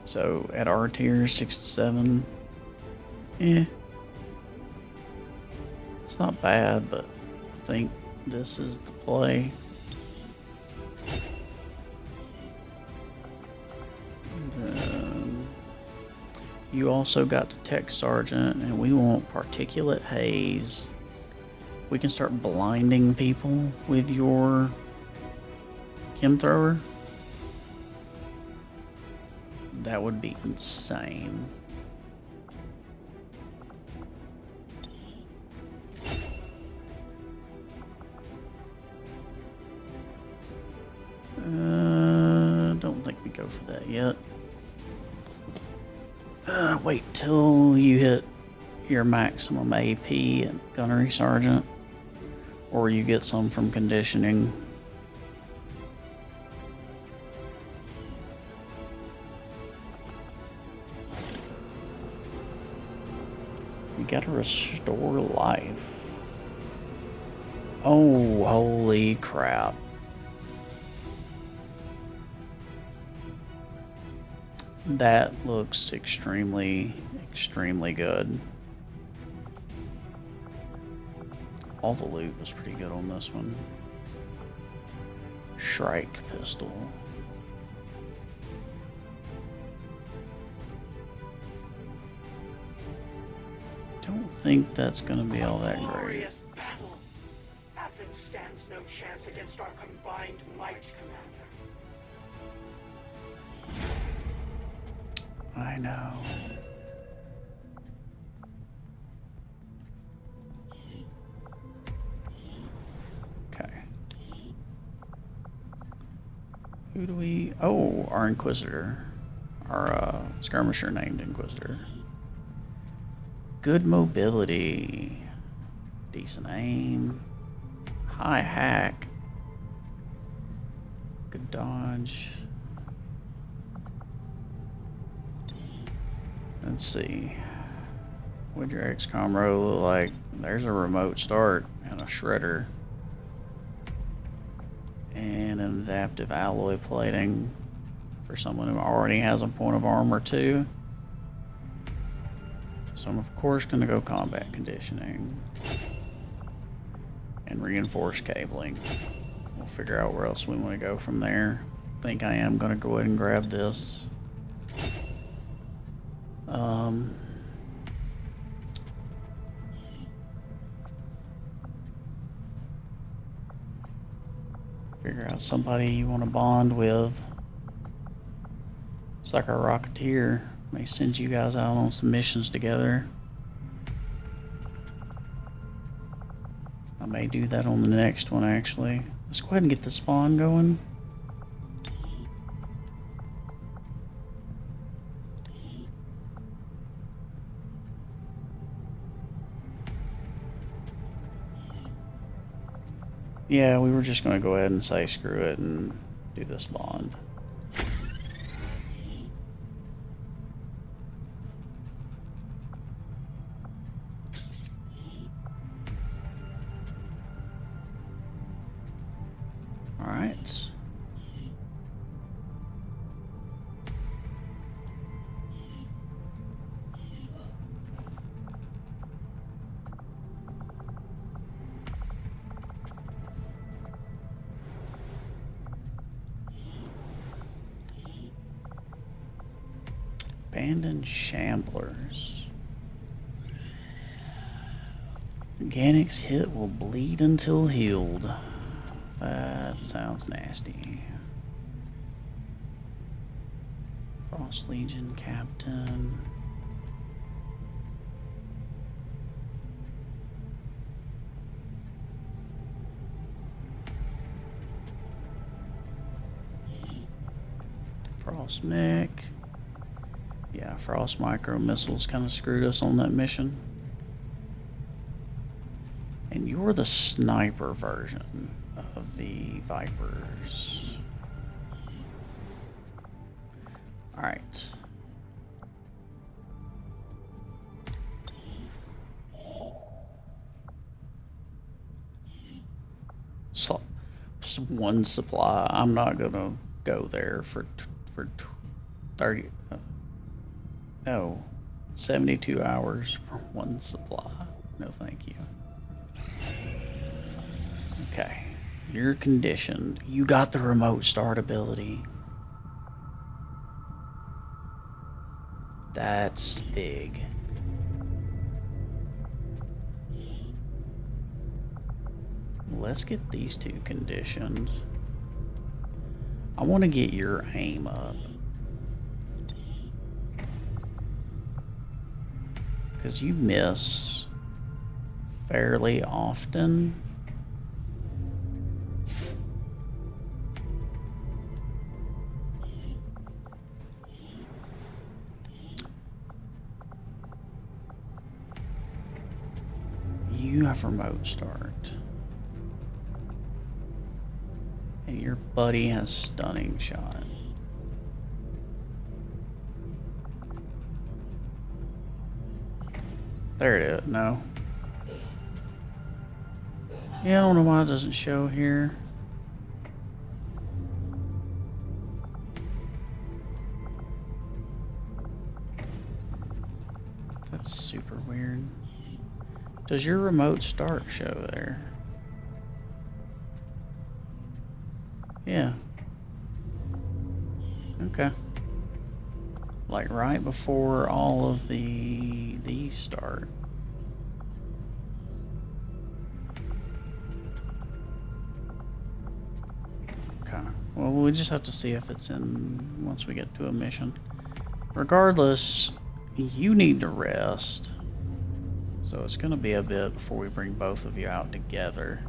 So, at R tier, 6 to 7. Eh. It's not bad, but I think this is the play. You also got the Tech Sergeant, and we want Particulate Haze. We can start blinding people with your Chem Thrower. That would be insane. Don't think we go for that yet. Wait till you hit your maximum AP and Gunnery Sergeant, or you get some from conditioning. You gotta restore life. Oh, holy crap. That looks extremely, extremely good. All the loot was pretty good on this one. Shrike pistol. Don't think that's gonna be all that great. Glorious battle. Athens stands no chance against our combined might, Commander. I know. Who do we... Oh, our Inquisitor. Our skirmisher named Inquisitor. Good mobility. Decent aim. High hack. Good dodge. Let's see. What'd your XCOM row look like? There's a remote start and a shredder. And an adaptive alloy plating for someone who already has a point of armor too. So I'm of course going to go combat conditioning and reinforced cabling. We'll figure out where else we want to go from there. I think I am going to go ahead and grab this. Figure out somebody you want to bond with. It's like our Rocketeer. May send you guys out on some missions together. I may do that on the next one actually. Let's go ahead and get the spawn going. Yeah, we were just going to go ahead and say screw it and do this bond. All right. Abandoned Shamblers. Organics hit will bleed until healed. That sounds nasty. Frost Legion Captain. Frost Mech. Yeah, Frost Micro Missiles kind of screwed us on that mission. And you're the sniper version of the Vipers. Alright. So, just one supply. I'm not gonna go there for 30. No, 72 hours for one supply. No, thank you. Okay, you're conditioned. You got the remote start ability. That's big. Let's get these two conditioned. I want to get your aim up. Because you miss fairly often. You have remote start. And your buddy has stunning shot. There it is. No. Yeah, I don't know why it doesn't show here. That's super weird. Does your remote start show there? Yeah. Okay. Like right before all of these start. Okay. Well, we just have to see if it's in once we get to a mission. Regardless, you need to rest. So it's gonna be a bit before we bring both of you out together.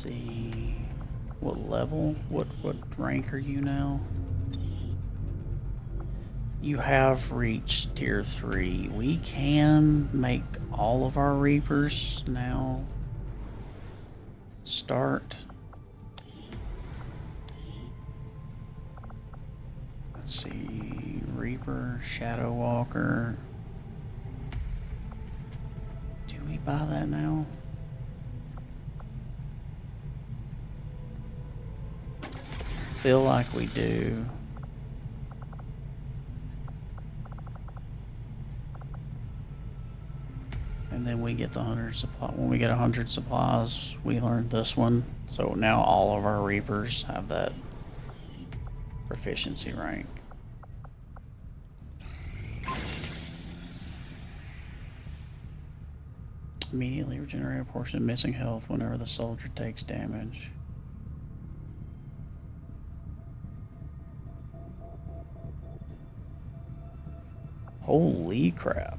see. What level? What rank are you now? You have reached tier 3. We can make all of our Reapers now start. Let's see, Reaper, Shadow Walker. Do we buy that now? Feel like we do. And then we get the 100 supply. When we get 100 supplies, we learn this one. So now all of our Reapers have that proficiency rank. Immediately regenerate a portion of missing health whenever the soldier takes damage. Holy crap.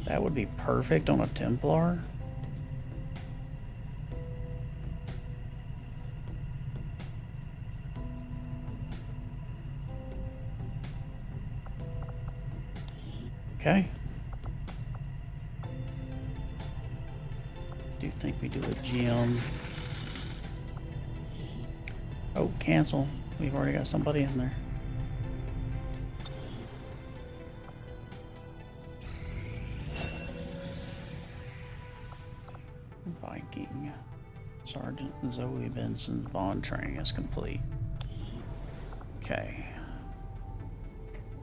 That would be perfect on a Templar. Okay. Do you think we do a gym? Oh, cancel. We've already got somebody in there. Viking. Sergeant Zoe Benson's bond training is complete. Okay.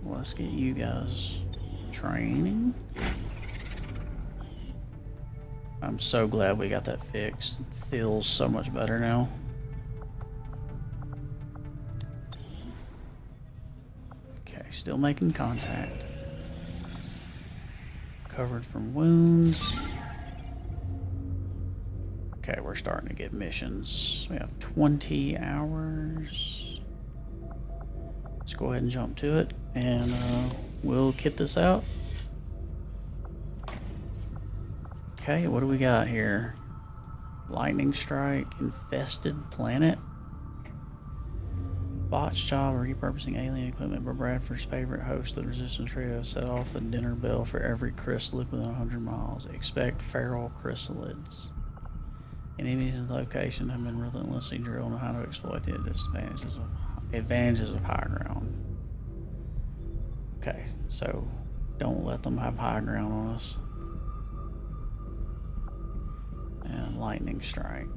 Let's get you guys training. I'm so glad we got that fixed. It feels so much better now. Okay, still making contact. Covered from wounds. Okay, we're starting to get missions. We have 20 hours. Let's go ahead and jump to it, and we'll kit this out. Okay, what do we got here? Lightning strike, infested planet. Botch job repurposing alien equipment by Bradford's favorite host of the Resistance Trio. Set off the dinner bell for every chrysalid within 100 miles. Expect feral chrysalids. Enemies in the location have been relentlessly drilled on how to exploit the advantages of high ground. Okay, so don't let them have high ground on us. And lightning strike.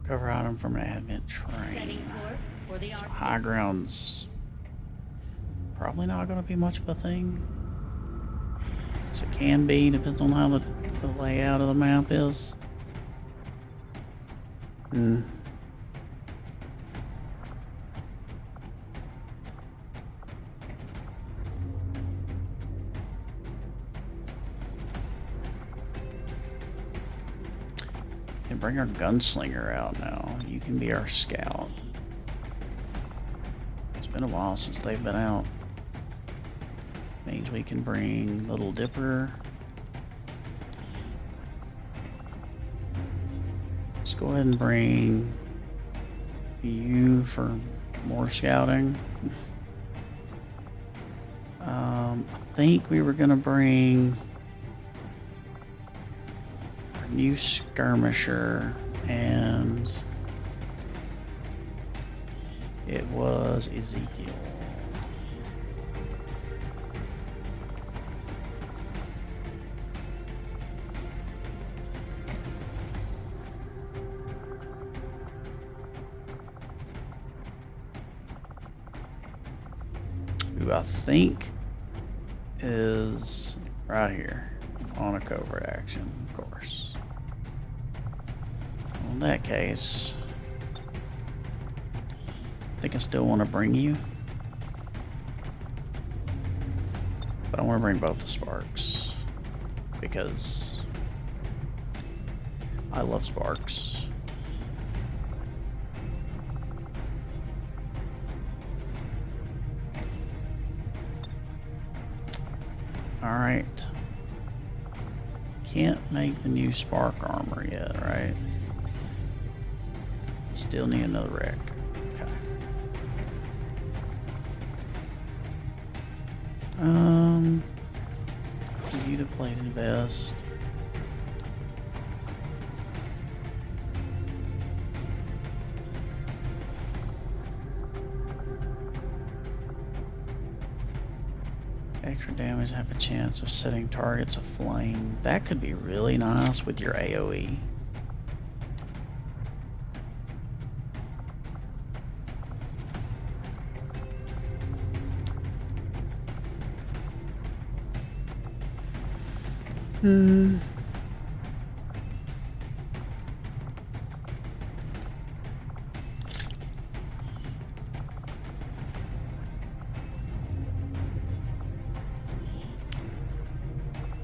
Cover item from an advent train. So high ground's probably not going to be much of a thing. So it can be, depends on how the layout of the map is. Can bring our gunslinger out now. You can be our scout. It's been a while since they've been out. Means we can bring Little Dipper. Let's go ahead and bring you for more scouting. I think we were gonna bring our new skirmisher, and it was Ezekiel. Who I think is right here on a covert action, of course. Well, in that case, I think I still want to bring you, but I want to bring both the Sparks because I love Sparks. Alright, can't make the new spark armor yet, right? Still need another wreck. Okay. View the plated vest. Extra damage, have a chance of setting targets aflame. That could be really nice with your AoE.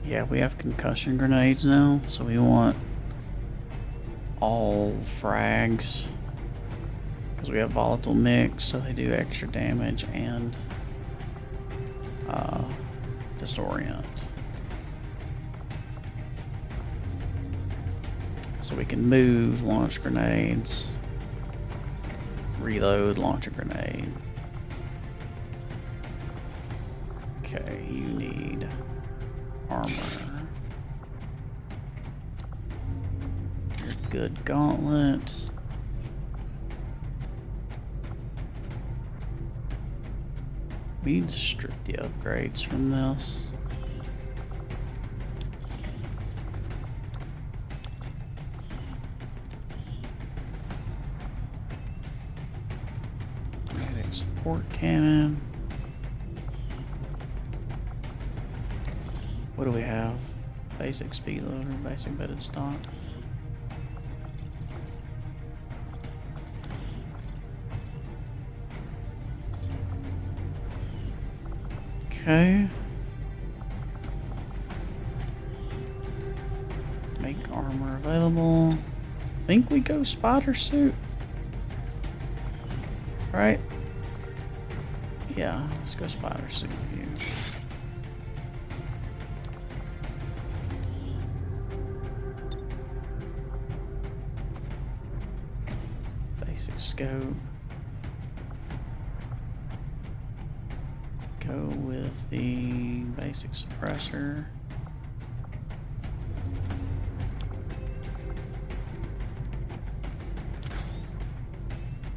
Yeah, we have concussion grenades now, so we want all frags because we have volatile mix, so they do extra damage and disorient. So we can move, launch grenades, reload, launch a grenade. Okay, you need armor. Your good gauntlets. We need to strip the upgrades from this. Medic support cannon. What do we have? Basic speed loader, basic bedded stock. Okay. Make armor available. I think we go spider suit. Right? Yeah, let's go spider suit with you. Basic scope. Go with the basic suppressor.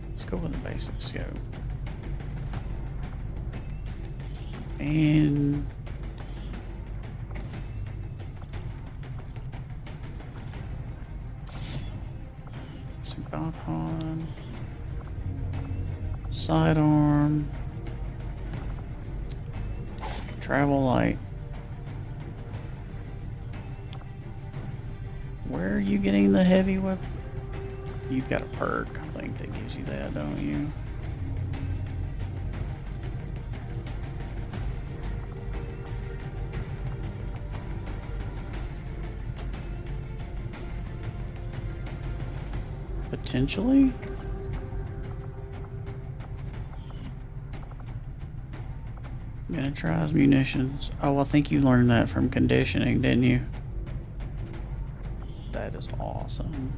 Let's go with the basic scope. And Syncopon, sidearm, travel light. Where are you getting the heavy weapon? You've got a perk, I think, that gives you that, don't you? Potentially? I'm gonna try his munitions. Oh, I think you learned that from conditioning, didn't you? That is awesome.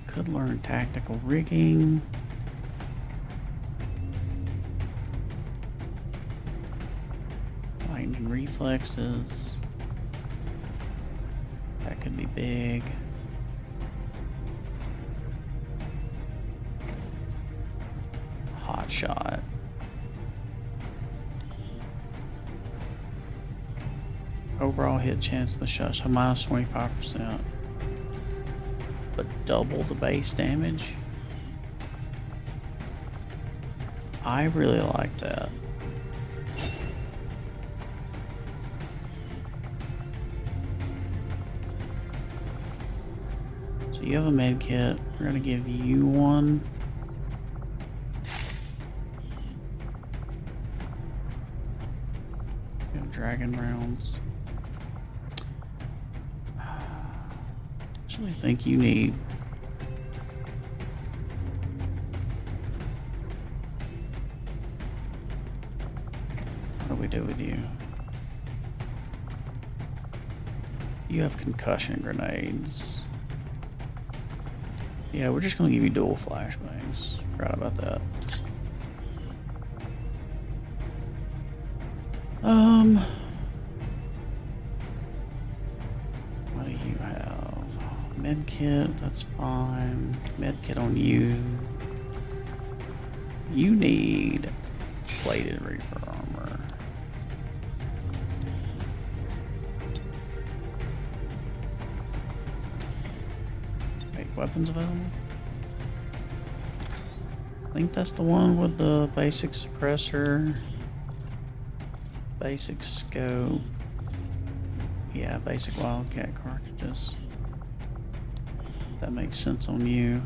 Could learn tactical rigging. Lightning reflexes. That could be big. Hot shot. Overall hit chance of the shot, so minus 25%. But double the base damage. I really like that. So you have a med kit. We're gonna give you one. You have dragon rounds. I actually think you need do we do with you? You have concussion grenades. Yeah, we're just gonna give you dual flashbangs. Forgot about that. What do you have? Medkit, that's fine. Medkit on you. You need plated Reaper armor. Wait, weapons available? I think that's the one with the basic suppressor, basic scope. Yeah, basic wildcat cartridges. That makes sense on you.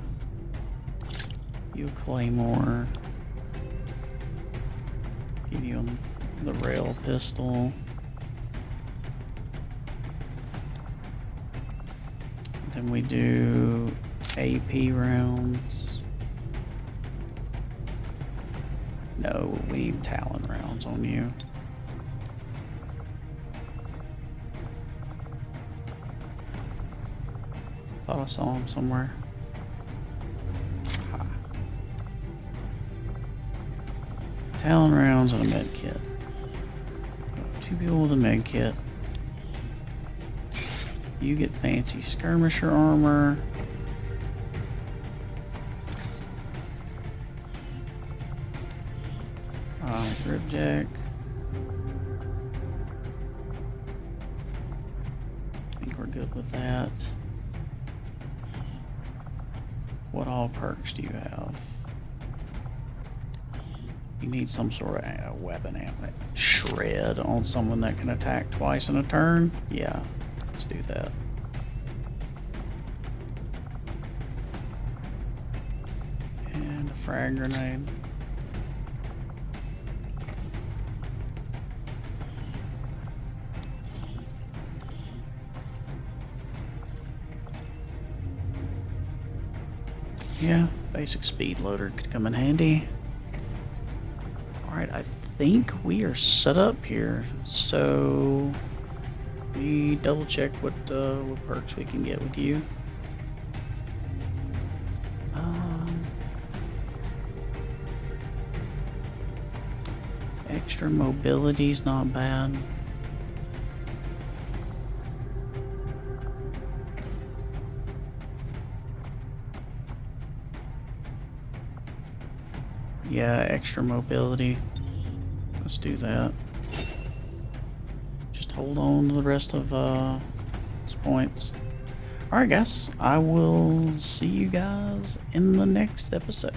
You claymore. Give you the rail pistol. Then we do AP rounds. No, we need Talon rounds on you. Thought I saw him somewhere. Ha. Talon rounds and a med kit. 2 people with a med kit. You get fancy skirmisher armor. Ripjack. I think we're good with that. What all perks do you have? You need some sort of weapon ammo. Shred on someone that can attack twice in a turn? Yeah, let's do that. And a frag grenade. Yeah, basic speed loader could come in handy. Alright, I think we are set up here. So we double check what perks we can get with you. Extra mobility's not bad. Yeah, extra mobility. Let's do that. Just hold on to the rest of these points. Alright guys, I will see you guys in the next episode.